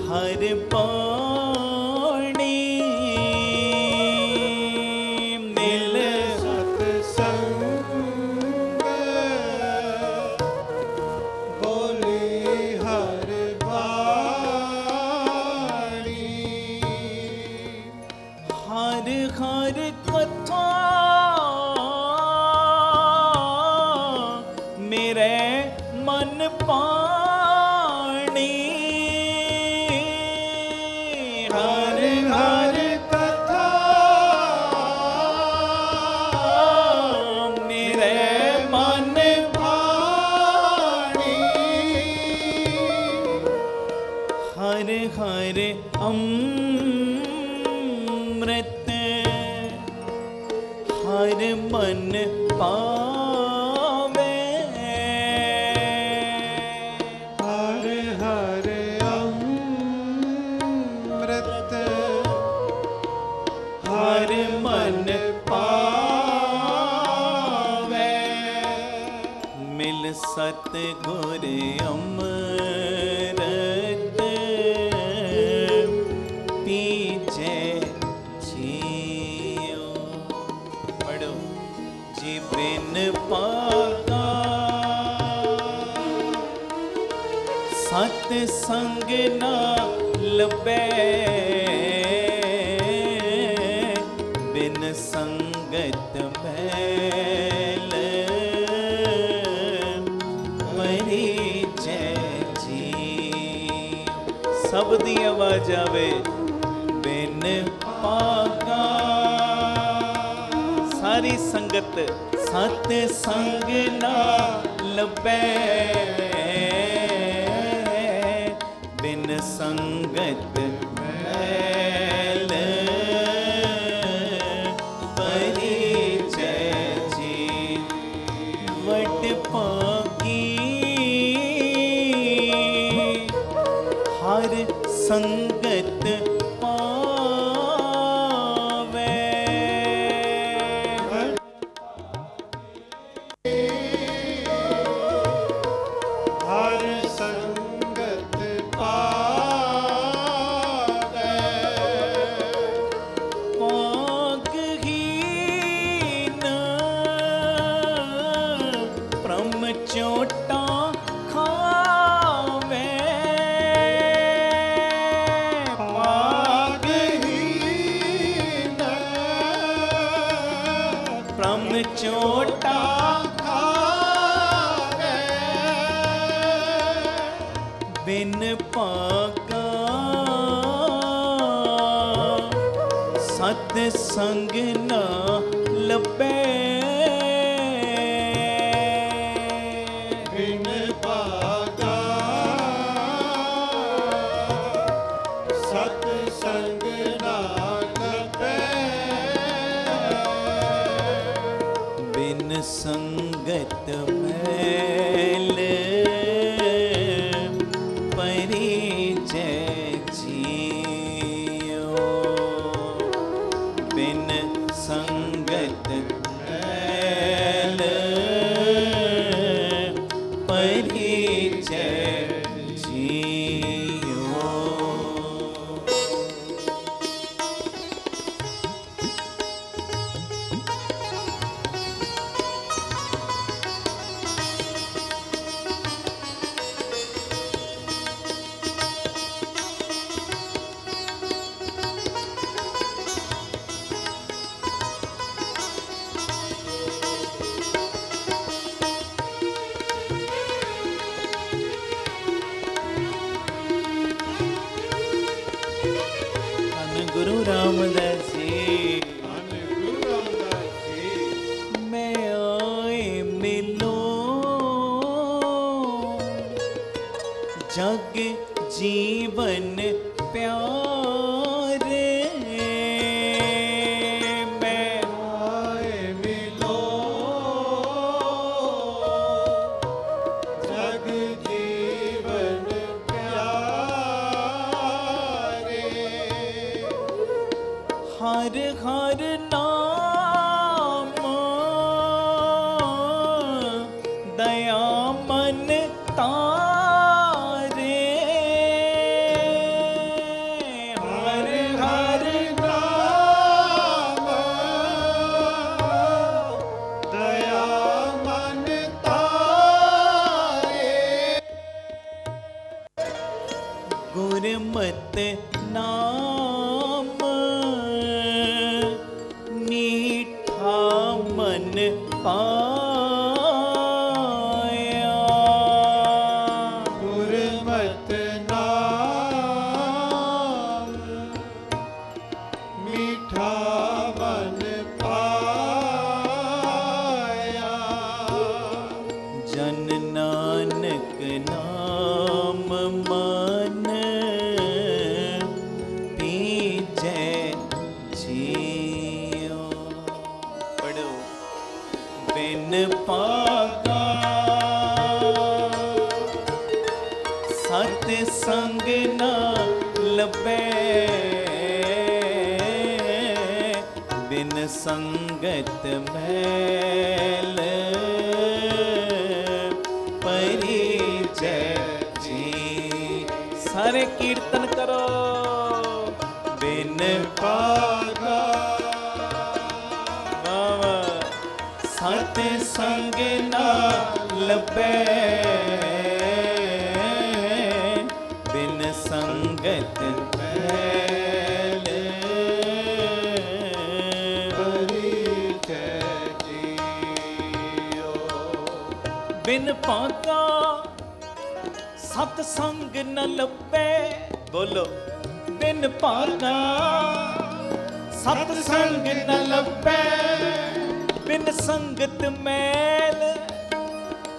हर बाणी मिल सतसंग बोली हर बाणी हर हर कथा मेरे मन पानी हर हर कथा मेरे मन पानी हर हर अमृत हर मन पावे हर हर अमृत हर मन पावे मिल सतगुर अमृत पीछे जियो। पढ़ो जी बिन पाका सतसंग ना लबे बिन संगत मैल परिजय जियो। सब दी आवाज आवे बिन पाका सारी संगत सतसंग ना लबे बिन संगत मैल परिजय जियो। वट पागी हर संगत पावे हर संगत पावे पागहीन प्रम चोटा खावे पागहीन प्रम चोटा खावे बिन पाका सतसंग न लबे बिन पागा सतसंग ना लबे बिन संगत मैल परिजय जियो। बिन संगत मैल परिजय जियो। रामदास जी, धन गुरु रामदास जी। मैं आए मिलो जग जीवन प्यारे, मैं आए मिलो जग जीवन प्यारे, हर हर नाम दया मन तारे, हर हर नाम दया मन तारे, गुरमत नाम मीठा मन पाया, गुरमत नाम मीठा मन पाया, जन नानक नाम मन पीछे जियो, पढ़ो बिन पागा सत संग न लभे, बिन संगत मैल परिचय जी। सारे कीर्तन करो, बिन पागा पावा सत संग न लभे, बिन संगत मैल परिचय जियो, बिन पाका सत संग न लभे, बोलो बिन पाका सत संग न लभे, बिन संगत मैल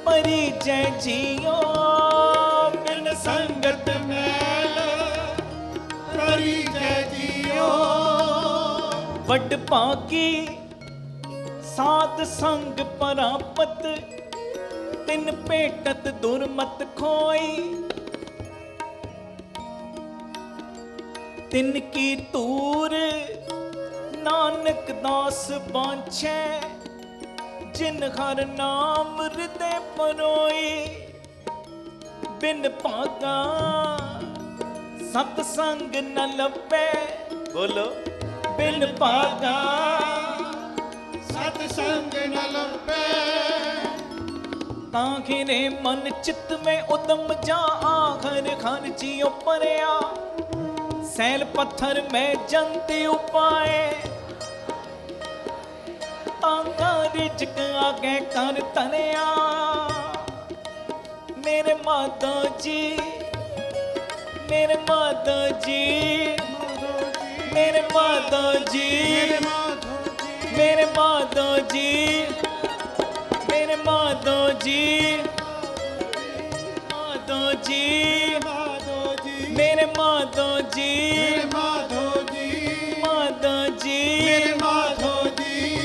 परिचय जियो, बिन संगत मैल परिचय जियो, वड पाकी साध संग परापत, तिन भेटत दुर्मत खोई, तिन की तूर नानक दास बांछे, जिन हर नाम हृदय परोई, बिन पागा सतसंग न लभे, बोलो बिन पागा सतसंग न लभे, ताहिरे मन चित्त में उदम जा, आखर घर जियो परया, सैल पत्थर में जंती उपाए, तांगा रिजक आगे कर तरिया, मेरे माता जी, मेरे माता जी, मेरे माता जी, मेरे माता जी, मेरे माता जी, माता जी, मेरे माता जी, माधो जी, माता जी, मेरे माधो जी,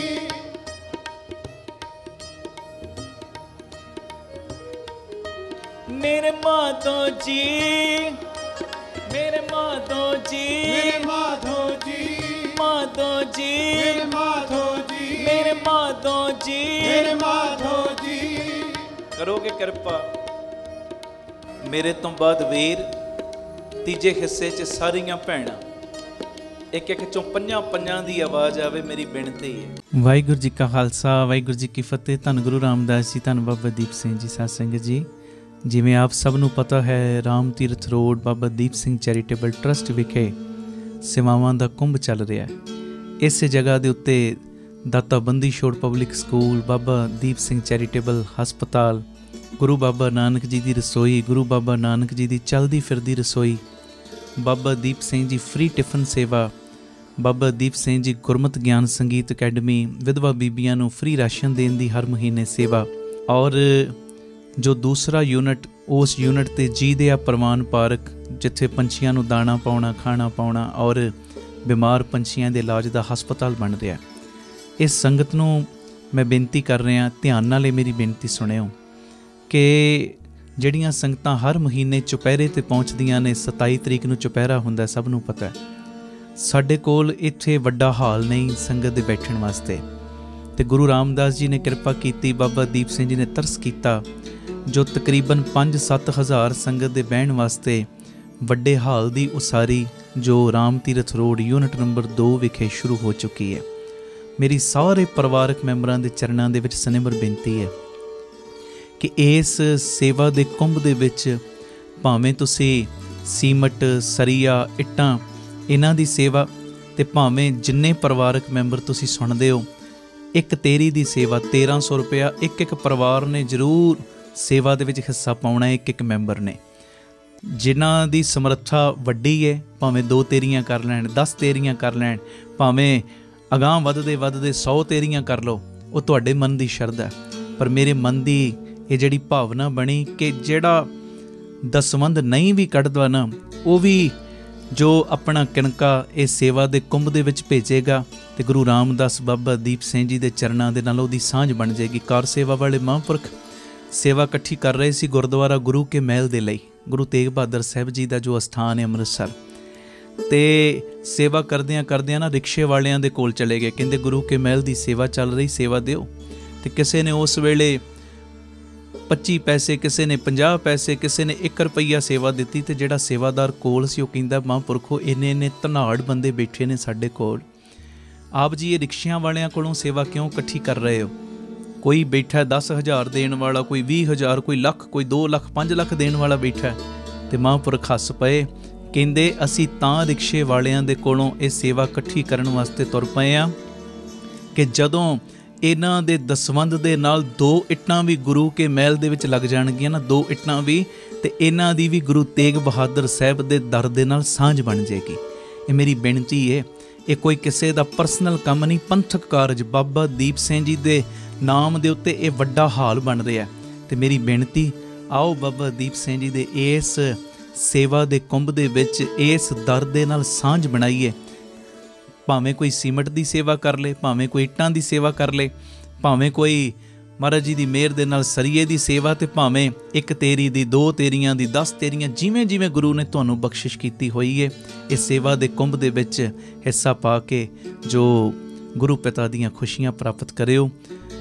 मेरे माता जी, मेरे माता जी, मेरे माधो जी, माता जी, मेरे माधो जी, मेरे माता जी, मेरे माधो जी। करोगे कृपा मेरे तो बाद वीर तीजे हिस्से च सारियां भैणां एक एक चों पंजां दी आवाज़ आवे, मेरी बेनती है। वाहिगुरू जी का खालसा वाहिगुरू जी की फतेह। धन गुरु रामदास जी, धन बाबा दीप सिंह जी साध संगत जी। जिवें आप सब नूं पता है, Ram Tirath road Baba Deep Singh charitable trust विखे सेवावां दा कुंभ चल रहा है। इस जगह के उत्ते दाता बंदी छोड़ public school, Baba Deep Singh charitable हस्पताल, गुरु बाबा नानक जी की रसोई, गुरु बाबा नानक जी की चलती फिरती रसोई, बाबा दीप सिंह जी फ्री टिफन सेवा, ਬਾਬਾ ਦੀਪ ਸਿੰਘ ਜੀ ਗੁਰਮਤ ਗਿਆਨ ਸੰਗੀਤ ਅਕੈਡਮੀ ਵਿਧਵਾ ਬੀਬੀਆਂ ਨੂੰ ਫ੍ਰੀ ਰਾਸ਼ਨ ਦੇਣ ਦੀ ਹਰ ਮਹੀਨੇ ਸੇਵਾ, ਔਰ ਜੋ ਦੂਸਰਾ ਯੂਨਿਟ ਉਸ ਯੂਨਿਟ 'ਤੇ ਜੀ ਦੇ ਆ ਪ੍ਰਵਾਨ ਪਾਰਕ, ਜਿੱਥੇ ਪੰਛੀਆਂ ਨੂੰ ਦਾਣਾ ਪਾਉਣਾ, ਖਾਣਾ ਪਾਉਣਾ ਔਰ ਬਿਮਾਰ ਪੰਛੀਆਂ ਦੇ ਇਲਾਜ ਦਾ ਹਸਪਤਾਲ ਬਣ ਰਿਹਾ। ਇਸ ਸੰਗਤ ਨੂੰ ਮੈਂ ਬੇਨਤੀ ਕਰ ਰਿਹਾ, ਧਿਆਨ ਨਾਲ ਇਹ ਮੇਰੀ ਬੇਨਤੀ ਸੁਣਿਓ ਕਿ ਜਿਹੜੀਆਂ ਸੰਗਤਾਂ ਹਰ ਮਹੀਨੇ ਚੁਪਹਿਰੇ 'ਤੇ ਪਹੁੰਚਦੀਆਂ ਨੇ, 27 ਤਰੀਕ ਨੂੰ ਚੁਪਹਿਰਾ ਹੁੰਦਾ, ਸਭ ਨੂੰ ਪਤਾ। ਸਾਡੇ ਕੋਲ ਇੱਥੇ ਵੱਡਾ ਹਾਲ ਨਹੀਂ ਸੰਗਤ ਦੇ ਬੈਠਣ ਵਾਸਤੇ, ਅਤੇ ਗੁਰੂ ਰਾਮਦਾਸ ਜੀ ਨੇ ਕਿਰਪਾ ਕੀਤੀ, ਬਾਬਾ ਦੀਪ ਸਿੰਘ ਜੀ ਨੇ ਤਰਸ ਕੀਤਾ, ਜੋ ਤਕਰੀਬਨ 5-7 ਹਜ਼ਾਰ ਸੰਗਤ ਦੇ ਬਹਿਣ ਵਾਸਤੇ ਵੱਡੇ ਹਾਲ ਦੀ ਉਸਾਰੀ ਜੋ Ram Tirath road unit number 2 ਵਿਖੇ ਸ਼ੁਰੂ ਹੋ ਚੁੱਕੀ ਹੈ। ਮੇਰੀ ਸਾਰੇ ਪਰਿਵਾਰਕ ਮੈਂਬਰਾਂ ਦੇ ਚਰਨਾਂ ਦੇ ਵਿੱਚ ਸਨਿਮਰ ਬੇਨਤੀ ਹੈ ਕਿ ਇਸ ਸੇਵਾ ਦੇ ਕੁੰਭ ਦੇ ਵਿੱਚ ਭਾਵੇਂ ਤੁਸੀਂ ਸੀਮਟ, ਸਰੀਆ, ਇੱਟਾਂ ਇਹਨਾਂ ਦੀ ਸੇਵਾ, ਅਤੇ ਭਾਵੇਂ ਜਿੰਨੇ ਪਰਿਵਾਰਕ ਮੈਂਬਰ ਤੁਸੀਂ ਸੁਣਦੇ ਹੋ, ਇੱਕ ਤੇਰੀ ਦੀ ਸੇਵਾ 1300 ਰੁਪਇਆ ਇੱਕ ਪਰਿਵਾਰ ਨੇ ਜ਼ਰੂਰ ਸੇਵਾ ਦੇ ਵਿੱਚ ਹਿੱਸਾ ਪਾਉਣਾ ਹੈ। ਇੱਕ ਮੈਂਬਰ ਨੇ, ਜਿਨ੍ਹਾਂ ਦੀ ਸਮਰੱਥਾ ਵੱਡੀ ਹੈ, ਭਾਵੇਂ 2 ਤੇਰੀਆਂ ਕਰ ਲੈਣ, 10 ਤੇਰੀਆਂ ਕਰ ਲੈਣ, ਭਾਵੇਂ ਅਗਾਂਹ ਵੱਧਦੇ 100 ਤੇਰੀਆਂ ਕਰ ਲਓ, ਉਹ ਤੁਹਾਡੇ ਮਨ ਦੀ ਸ਼ਰਧਾ ਹੈ। ਪਰ ਮੇਰੇ ਮਨ ਦੀ ਇਹ ਜਿਹੜੀ ਭਾਵਨਾ ਬਣੀ ਕਿ ਜਿਹੜਾ ਦਸਵੰਧ ਨਹੀਂ ਵੀ ਕੱਢਦਾ ਨਾ, ਉਹ ਵੀ ਜੋ ਆਪਣਾ ਕਿਣਕਾ ਇਹ ਸੇਵਾ ਦੇ ਕੁੰਭ ਦੇ ਵਿੱਚ ਭੇਜੇਗਾ, ਅਤੇ ਗੁਰੂ ਰਾਮਦਾਸ ਬਾਬਾ ਦੀਪ ਸਿੰਘ ਜੀ ਦੇ ਚਰਨਾਂ ਦੇ ਨਾਲ ਉਹਦੀ ਸਾਂਝ ਬਣ ਜਾਏਗੀ। ਕਾਰ ਸੇਵਾ ਵਾਲੇ ਮਹਾਂਪੁਰਖ ਸੇਵਾ ਇਕੱਠੀ ਕਰ ਰਹੇ ਸੀ ਗੁਰਦੁਆਰਾ ਗੁਰੂ ਕੇ ਮਹਿਲ ਦੇ ਲਈ, ਗੁਰੂ ਤੇਗ ਬਹਾਦਰ ਸਾਹਿਬ ਜੀ ਦਾ ਜੋ ਅਸਥਾਨ ਹੈ ਅੰਮ੍ਰਿਤਸਰ, ਅਤੇ ਸੇਵਾ ਕਰਦਿਆਂ ਨਾ ਰਿਕਸ਼ੇ ਵਾਲਿਆਂ ਦੇ ਕੋਲ ਚਲੇ ਗਏ, ਕਹਿੰਦੇ ਗੁਰੂ ਕੇ ਮਹਿਲ ਦੀ ਸੇਵਾ ਚੱਲ ਰਹੀ, ਸੇਵਾ ਦਿਓ। ਅਤੇ ਕਿਸੇ ਨੇ ਉਸ ਵੇਲੇ 25 ਪੈਸੇ, ਕਿਸੇ ਨੇ 50 ਪੈਸੇ, ਕਿਸੇ ਨੇ 1 ਰੁਪਈਆ ਸੇਵਾ ਦਿੱਤੀ। ਅਤੇ ਜਿਹੜਾ ਸੇਵਾਦਾਰ ਕੋਲ ਸੀ ਉਹ ਕਹਿੰਦਾ, ਮਹਾਂਪੁਰਖੋ ਇੰਨੇ ਧਨਾੜ ਬੰਦੇ ਬੈਠੇ ਨੇ ਸਾਡੇ ਕੋਲ, ਆਪ ਜੀ ਇਹ ਰਿਕਸ਼ਿਆਂ ਵਾਲਿਆਂ ਕੋਲੋਂ ਸੇਵਾ ਕਿਉਂ ਇਕੱਠੀ ਕਰ ਰਹੇ ਹੋ? ਕੋਈ ਬੈਠਾ 10,000 ਦੇਣ ਵਾਲਾ, ਕੋਈ 20,000, ਕੋਈ ਲੱਖ, ਕੋਈ 2 ਲੱਖ, 5 ਲੱਖ ਦੇਣ ਵਾਲਾ ਬੈਠਾ। ਅਤੇ ਮਹਾਂਪੁਰਖ ਹੱਸ ਪਏ, ਕਹਿੰਦੇ ਅਸੀਂ ਤਾਂ ਰਿਕਸ਼ੇ ਵਾਲਿਆਂ ਦੇ ਕੋਲੋਂ ਇਹ ਸੇਵਾ ਇਕੱਠੀ ਕਰਨ ਵਾਸਤੇ ਤੁਰ ਪਏ ਹਾਂ ਕਿ ਜਦੋਂ ਇਹਨਾਂ ਦੇ ਦਸਵੰਧ ਦੇ ਨਾਲ 2 ਇੱਟਾਂ ਵੀ ਗੁਰੂ ਕੇ ਮਹਿਲ ਦੇ ਵਿੱਚ ਲੱਗ ਜਾਣਗੀਆਂ ਨਾ, 2 ਇੱਟਾਂ ਵੀ, ਅਤੇ ਇਹਨਾਂ ਦੀ ਵੀ ਗੁਰੂ ਤੇਗ ਬਹਾਦਰ ਸਾਹਿਬ ਦੇ ਦਰ ਦੇ ਨਾਲ ਸਾਂਝ ਬਣ ਜਾਏਗੀ। ਇਹ ਮੇਰੀ ਬੇਨਤੀ ਹੈ, ਇਹ ਕੋਈ ਕਿਸੇ ਦਾ ਪਰਸਨਲ ਕੰਮ ਨਹੀਂ, ਪੰਥਕ ਕਾਰਜ ਬਾਬਾ ਦੀਪ ਸਿੰਘ ਜੀ ਦੇ ਨਾਮ ਦੇ ਉੱਤੇ ਇਹ ਵੱਡਾ ਹਾਲ ਬਣ ਰਿਹਾ। ਅਤੇ ਮੇਰੀ ਬੇਨਤੀ, ਆਓ ਬਾਬਾ ਦੀਪ ਸਿੰਘ ਜੀ ਦੇ ਇਸ ਸੇਵਾ ਦੇ ਕੁੰਭ ਦੇ ਵਿੱਚ ਇਸ ਦਰ ਦੇ ਨਾਲ ਸਾਂਝ ਬਣਾਈਏ। ਭਾਵੇਂ ਕੋਈ ਸੀਮਟ ਦੀ ਸੇਵਾ ਕਰ ਲੇ, ਭਾਵੇਂ ਕੋਈ ਇੱਟਾਂ ਦੀ ਸੇਵਾ ਕਰ ਲੇ, ਭਾਵੇਂ ਕੋਈ ਮਹਾਰਾਜ ਜੀ ਦੀ ਮਿਹਰ ਦੇ ਨਾਲ ਸਰੀਏ ਦੀ ਸੇਵਾ, ਅਤੇ ਭਾਵੇਂ 1 ਤੇਰੀ ਦੀ, 2 ਤੇਰੀਆਂ ਦੀ, 10 ਤੇਰੀਆਂ, ਜਿਵੇਂ ਗੁਰੂ ਨੇ ਤੁਹਾਨੂੰ ਬਖਸ਼ਿਸ਼ ਕੀਤੀ ਹੋਈ ਹੈ, ਇਸ ਸੇਵਾ ਦੇ ਕੁੰਭ ਦੇ ਵਿੱਚ ਹਿੱਸਾ ਪਾ ਕੇ ਜੋ ਗੁਰੂ ਪਿਤਾ ਦੀਆਂ ਖੁਸ਼ੀਆਂ ਪ੍ਰਾਪਤ ਕਰਿਓ।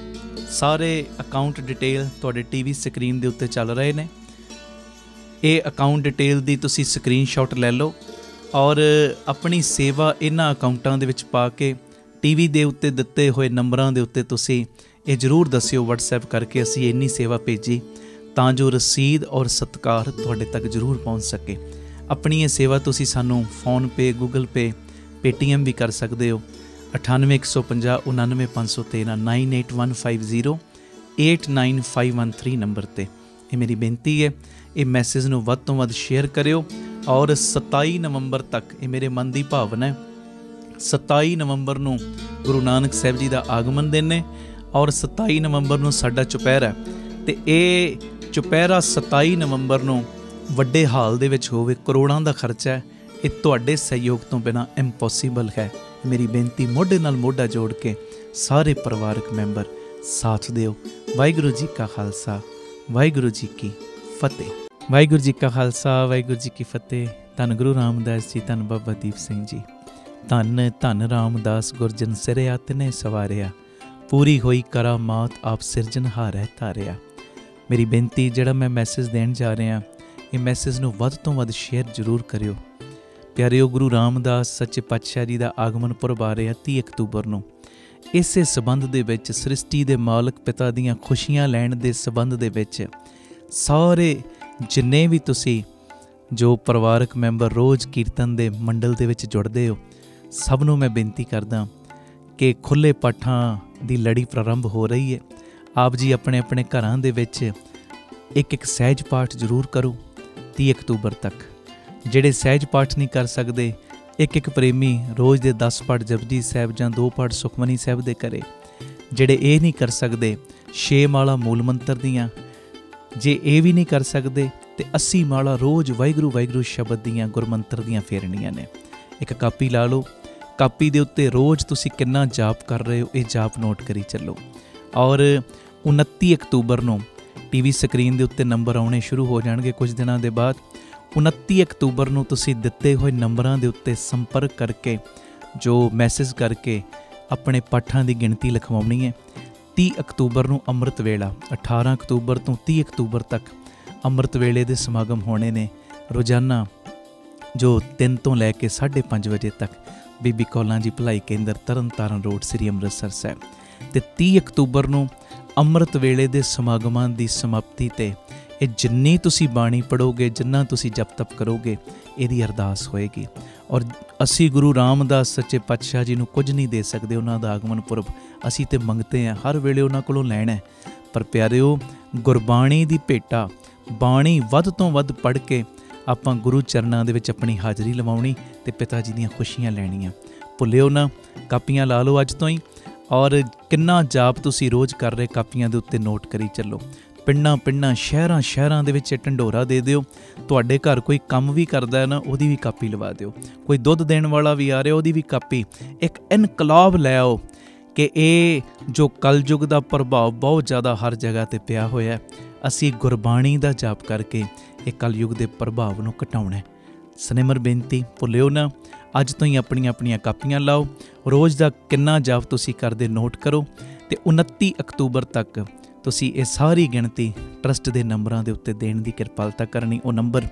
ਸਾਰੇ ਅਕਾਊਂਟ ਡਿਟੇਲ ਤੁਹਾਡੇ ਟੀਵੀ ਸਕਰੀਨ ਦੇ ਉੱਤੇ ਚੱਲ ਰਹੇ ਨੇ। ਇਹ ਅਕਾਊਂਟ ਡਿਟੇਲ ਦੀ ਤੁਸੀਂ ਸਕਰੀਨਸ਼ਾਟ ਲੈ ਲਓ ਔਰ ਆਪਣੀ ਸੇਵਾ ਇਹਨਾਂ ਅਕਾਊਂਟਾਂ ਦੇ ਵਿੱਚ ਪਾ ਕੇ ਟੀਵੀ ਦੇ ਉੱਤੇ ਦਿੱਤੇ ਹੋਏ ਨੰਬਰਾਂ ਦੇ ਉੱਤੇ ਤੁਸੀਂ ਇਹ ਜ਼ਰੂਰ ਦੱਸਿਓ WhatsApp ਕਰਕੇ, ਅਸੀਂ ਇੰਨੀ ਸੇਵਾ ਭੇਜੀ, ਤਾਂ ਜੋ ਰਸੀਦ ਔਰ ਸਤਿਕਾਰ ਤੁਹਾਡੇ ਤੱਕ ਜ਼ਰੂਰ ਪਹੁੰਚ ਸਕੇ। ਆਪਣੀ ਇਹ ਸੇਵਾ ਤੁਸੀਂ ਸਾਨੂੰ ਫੋਨਪੇ, ਗੂਗਲ ਪੇ, ਪੇਟੀਐਮ ਵੀ ਕਰ ਸਕਦੇ ਹੋ। 9815 99513 98150 89513 ਨੰਬਰ 'ਤੇ। ਇਹ ਮੇਰੀ ਬੇਨਤੀ ਹੈ, ਇਹ ਮੈਸੇਜ ਨੂੰ ਵੱਧ ਤੋਂ ਵੱਧ ਸ਼ੇਅਰ ਕਰਿਓ ਔਰ 27 ਨਵੰਬਰ ਤੱਕ, ਇਹ ਮੇਰੇ ਮਨ ਦੀ ਭਾਵਨਾ ਹੈ, 27 ਨਵੰਬਰ ਨੂੰ ਗੁਰੂ ਨਾਨਕ ਸਾਹਿਬ ਜੀ ਦਾ ਆਗਮਨ ਦਿਨ ਹੈ ਔਰ 27 ਨਵੰਬਰ ਨੂੰ ਸਾਡਾ ਚੁਪਹਿਰਾ, ਅਤੇ ਇਹ ਚੁਪਹਿਰਾ 27 ਨਵੰਬਰ ਨੂੰ ਵੱਡੇ ਹਾਲ ਦੇ ਵਿੱਚ ਹੋਵੇ। ਕਰੋੜਾਂ ਦਾ ਖਰਚਾ ਹੈ, ਇਹ ਤੁਹਾਡੇ ਸਹਿਯੋਗ ਤੋਂ ਬਿਨਾਂ ਇੰਪੋਸੀਬਲ ਹੈ। ਮੇਰੀ ਬੇਨਤੀ, ਮੋਢੇ ਨਾਲ ਮੋਢਾ ਜੋੜ ਕੇ ਸਾਰੇ ਪਰਿਵਾਰਕ ਮੈਂਬਰ ਸਾਥ ਦਿਓ। ਵਾਹਿਗੁਰੂ ਜੀ ਕਾ ਖਾਲਸਾ, ਵਾਹਿਗੁਰੂ ਜੀ ਕੀ ਫਤਿਹ। ਵਾਹਿਗੁਰੂ ਜੀ ਕਾ ਖਾਲਸਾ, ਵਾਹਿਗੁਰੂ ਜੀ ਕੀ ਫਤਿਹ। ਧੰਨ ਗੁਰੂ ਰਾਮਦਾਸ ਜੀ, ਧੰਨ ਬਾਬਾ ਦੀਪ ਸਿੰਘ ਜੀ। ਧੰਨ ਧੰਨ ਰਾਮਦਾਸ ਗੁਰਜਨ ਸਿਰਿਆ ਤਿਨੇ ਸਵਾਰਿਆ, ਪੂਰੀ ਹੋਈ ਕਰਾਮਾਤ ਆਪ ਸਿਰਜਣਹਾਰੈ ਧਾਰਿਆ। ਮੇਰੀ ਬੇਨਤੀ, ਜਿਹੜਾ ਮੈਂ ਮੈਸੇਜ ਦੇਣ ਜਾ ਰਿਹਾ, ਇਹ ਮੈਸੇਜ ਨੂੰ ਵੱਧ ਤੋਂ ਵੱਧ ਸ਼ੇਅਰ ਜ਼ਰੂਰ ਕਰਿਓ। ਪਿਆਰਿਓ, ਗੁਰੂ ਰਾਮਦਾਸ ਸੱਚੇ ਪਾਤਸ਼ਾਹ ਜੀ ਦਾ ਆਗਮਨ ਪੁਰਬ ਆ ਰਿਹਾ 30 ਅਕਤੂਬਰ ਨੂੰ। ਇਸੇ ਸਬੰਧ ਦੇ ਵਿੱਚ, ਸ੍ਰਿਸ਼ਟੀ ਦੇ ਮਾਲਕ ਪਿਤਾ ਦੀਆਂ ਖੁਸ਼ੀਆਂ ਲੈਣ ਦੇ ਸਬੰਧ ਦੇ ਵਿੱਚ, ਸਾਰੇ ਜਿੰਨੇ ਵੀ ਤੁਸੀਂ ਜੋ ਪਰਿਵਾਰਕ ਮੈਂਬਰ ਰੋਜ਼ ਕੀਰਤਨ ਦੇ ਮੰਡਲ ਦੇ ਵਿੱਚ ਜੁੜਦੇ ਹੋ, ਸਭ ਨੂੰ ਮੈਂ ਬੇਨਤੀ ਕਰਦਾ ਕਿ ਖੁੱਲ੍ਹੇ ਪਾਠਾਂ ਦੀ ਲੜੀ ਪ੍ਰਾਰੰਭ ਹੋ ਰਹੀ ਹੈ। ਆਪ ਜੀ ਆਪਣੇ ਆਪਣੇ ਘਰਾਂ ਦੇ ਵਿੱਚ ਇੱਕ ਸਹਿਜ ਪਾਠ ਜ਼ਰੂਰ ਕਰੋ 30 ਅਕਤੂਬਰ ਤੱਕ। ਜਿਹੜੇ ਸਹਿਜ ਪਾਠ ਨਹੀਂ ਕਰ ਸਕਦੇ, ਇੱਕ ਇੱਕ ਪ੍ਰੇਮੀ ਰੋਜ਼ ਦੇ 10 ਪਾਠ ਜਪਜੀ ਸਾਹਿਬ ਜਾਂ 2 ਪਾਠ ਸੁਖਮਨੀ ਸਾਹਿਬ ਦੇ ਕਰੇ। ਜਿਹੜੇ ਇਹ ਨਹੀਂ ਕਰ ਸਕਦੇ 6 ਮਾਲਾ ਮੂਲ ਮੰਤਰ ਦੀਆਂ, ਜੇ ਇਹ ਵੀ ਨਹੀਂ ਕਰ ਸਕਦੇ ਤੇ 80 ਮਾਲਾ ਰੋਜ਼ ਵਾਹਿਗੁਰੂ ਵਾਹਿਗੁਰੂ ਸ਼ਬਦ ਦੀਆਂ ਗੁਰਮੰਤਰ ਦੀਆਂ ਫੇਰਨੀਆਂ ਨੇ। ਇੱਕ ਕਾਪੀ ਲਾ ਲਓ, ਕਾਪੀ ਦੇ ਉੱਤੇ ਰੋਜ਼ ਤੁਸੀਂ ਕਿੰਨਾ ਜਾਪ ਕਰ ਰਹੇ ਹੋ ਇਹ ਜਾਪ ਨੋਟ ਕਰੀ ਚੱਲੋ। ਔਰ 29 ਅਕਤੂਬਰ ਨੂੰ ਟੀਵੀ ਸਕਰੀਨ ਦੇ ਉੱਤੇ ਨੰਬਰ ਆਉਣੇ ਸ਼ੁਰੂ ਹੋ ਜਾਣਗੇ ਕੁਝ ਦਿਨਾਂ ਦੇ ਬਾਅਦ। 29 ਅਕਤੂਬਰ ਨੂੰ ਤੁਸੀਂ ਦਿੱਤੇ ਹੋਏ ਨੰਬਰਾਂ ਦੇ ਉੱਤੇ ਸੰਪਰਕ ਕਰਕੇ ਜੋ ਮੈਸੇਜ ਕਰਕੇ ਆਪਣੇ ਪਾਠਾਂ ਦੀ ਗਿਣਤੀ ਲਿਖਵਾਉਣੀ ਹੈ। 30 ਅਕਤੂਬਰ ਨੂੰ ਅੰਮ੍ਰਿਤ ਵੇਲਾ, 18 ਅਕਤੂਬਰ ਤੋਂ 30 ਅਕਤੂਬਰ ਤੱਕ ਅੰਮ੍ਰਿਤ ਵੇਲੇ ਦੇ ਸਮਾਗਮ ਹੋਣੇ ਨੇ ਰੋਜ਼ਾਨਾ, ਜੋ 3 ਤੋਂ ਲੈ ਕੇ 5:30 ਵਜੇ ਤੱਕ ਬੀਬੀ ਕੌਲਾਂ ਜੀ ਭਲਾਈ ਕੇਂਦਰ ਤਰਨਤਾਰਨ ਰੋਡ ਸ੍ਰੀ ਅੰਮ੍ਰਿਤਸਰ ਸਾਹਿਬ। ਤੇ 30 ਅਕਤੂਬਰ ਨੂੰ ਅੰਮ੍ਰਿਤ ਵੇਲੇ ਦੇ ਸਮਾਗਮਾਂ ਦੀ ਸਮਾਪਤੀ 'ਤੇ ਇਹ ਜਿੰਨੀ ਤੁਸੀਂ ਬਾਣੀ ਪੜ੍ਹੋਗੇ, ਜਿੰਨਾ ਤੁਸੀਂ ਜਪ ਤਪ ਕਰੋਗੇ, ਇਹਦੀ ਅਰਦਾਸ ਹੋਏਗੀ। ਔਰ ਅਸੀਂ ਗੁਰੂ ਰਾਮਦਾਸ ਸੱਚੇ ਪਾਤਸ਼ਾਹ ਜੀ ਨੂੰ ਕੁਝ ਨਹੀਂ ਦੇ ਸਕਦੇ, ਉਹਨਾਂ ਦਾ ਆਗਮਨ ਪੁਰਬ ਅਸੀਂ ਤੇ ਮੰਗਤੇ ਹਾਂ, ਹਰ ਵੇਲੇ ਉਹਨਾਂ ਕੋਲੋਂ ਲੈਣਾ। ਪਰ ਪਿਆਰਿਓ, ਗੁਰਬਾਣੀ ਦੀ ਭੇਟਾ, ਬਾਣੀ ਵੱਧ ਤੋਂ ਵੱਧ ਪੜ੍ਹ ਕੇ ਆਪਾਂ ਗੁਰੂ ਚਰਨਾਂ ਦੇ ਵਿੱਚ ਆਪਣੀ ਹਾਜ਼ਰੀ ਲਵਾਉਣੀ ਤੇ ਪਿਤਾ ਜੀ ਦੀਆਂ ਖੁਸ਼ੀਆਂ ਲੈਣੀਆਂ। ਭੁੱਲਿਓ ਨਾ, ਕਾਪੀਆਂ ਲਾ ਲਓ ਅੱਜ ਤੋਂ ਹੀ। ਔਰ ਕਿੰਨਾ ਜਾਪ ਤੁਸੀਂ ਰੋਜ਼ ਕਰ ਰਹੇ ਕਾਪੀਆਂ ਦੇ ਉੱਤੇ ਨੋਟ ਕਰੀ ਚੱਲੋ। ਪਿੰਡਾਂ ਸ਼ਹਿਰਾਂ ਦੇ ਵਿੱਚ ਢੰਡੋਰਾ ਦੇ ਦਿਓ। ਤੁਹਾਡੇ ਘਰ ਕੋਈ ਕੰਮ ਵੀ ਕਰਦਾ ਹੈ ਨਾ, ਉਹਦੀ ਵੀ ਕਾਪੀ ਲਵਾ ਦਿਓ। ਕੋਈ ਦੁੱਧ ਦੇਣ ਵਾਲਾ ਵੀ ਆ ਰਿਹਾ, ਉਹਦੀ ਵੀ ਕਾਪੀ। ਇੱਕ ਇਨਕਲਾਬ ਲੈ ਆਓ ਕਿ ਇਹ ਜੋ ਕਲਯੁਗ ਦਾ ਪ੍ਰਭਾਵ ਬਹੁਤ ਜ਼ਿਆਦਾ ਹਰ ਜਗ੍ਹਾ 'ਤੇ ਪਿਆ ਹੋਇਆ, ਅਸੀਂ ਗੁਰਬਾਣੀ ਦਾ ਜਾਪ ਕਰਕੇ ਇਹ ਕਲਯੁਗ ਦੇ ਪ੍ਰਭਾਵ ਨੂੰ ਘਟਾਉਣਾ। ਸਨੇਮਰ ਬੇਨਤੀ, ਭੁੱਲਿਓ ਨਾ, ਅੱਜ ਤੋਂ ਹੀ ਆਪਣੀਆਂ ਕਾਪੀਆਂ ਲਾਓ। ਰੋਜ਼ ਦਾ ਕਿੰਨਾ ਜਾਪ ਤੁਸੀਂ ਕਰਦੇ ਨੋਟ ਕਰੋ ਤੇ 29 ਅਕਤੂਬਰ ਤੱਕ ਤੁਸੀਂ ਇਹ ਸਾਰੀ ਗਿਣਤੀ ਟਰਸਟ ਦੇ ਨੰਬਰਾਂ ਦੇ ਉੱਤੇ ਦੇਣ ਦੀ ਕਿਰਪਾਲਤਾ ਕਰਨੀ। ਉਹ ਨੰਬਰ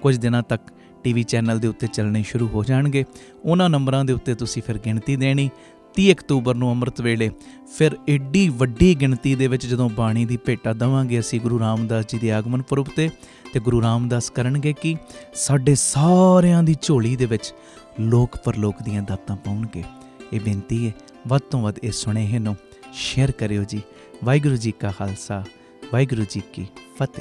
ਕੁਝ ਦਿਨਾਂ ਤੱਕ ਟੀਵੀ ਚੈਨਲ ਦੇ ਉੱਤੇ ਚੱਲਣੇ ਸ਼ੁਰੂ ਹੋ ਜਾਣਗੇ। ਉਹਨਾਂ ਨੰਬਰਾਂ ਦੇ ਉੱਤੇ ਤੁਸੀਂ ਫਿਰ ਗਿਣਤੀ ਦੇਣੀ। 30 ਅਕਤੂਬਰ ਨੂੰ ਅੰਮ੍ਰਿਤ ਵੇਲੇ ਫਿਰ ਏਡੀ ਵੱਡੀ ਗਿਣਤੀ ਦੇ ਵਿੱਚ ਜਦੋਂ ਬਾਣੀ ਦੀ ਭੇਟਾ ਦੇਵਾਂਗੇ ਅਸੀਂ ਗੁਰੂ ਰਾਮਦਾਸ ਜੀ ਦੇ ਆਗਮਨ ਪੁਰਬ 'ਤੇ, ਤੇ ਗੁਰੂ ਰਾਮਦਾਸ ਕਰਨਗੇ ਕਿ ਸਾਡੇ ਸਾਰਿਆਂ ਦੀ ਝੋਲੀ ਦੇ ਵਿੱਚ ਲੋਕ ਪਰਲੋਕ ਦੀਆਂ ਦਾਤਾਂ ਪਾਉਣਗੇ। ਇਹ ਬੇਨਤੀ ਹੈ, ਵੱਧ ਤੋਂ ਵੱਧ ਇਹ ਸੁਨੇਹੇ ਨੂੰ ਸ਼ੇਅਰ ਕਰਿਓ ਜੀ। ਵਾਹਿਗੁਰੂ ਜੀ ਕਾ ਖਾਲਸਾ, ਵਾਹਿਗੁਰੂ ਜੀ ਕੀ ਫਤਿਹ।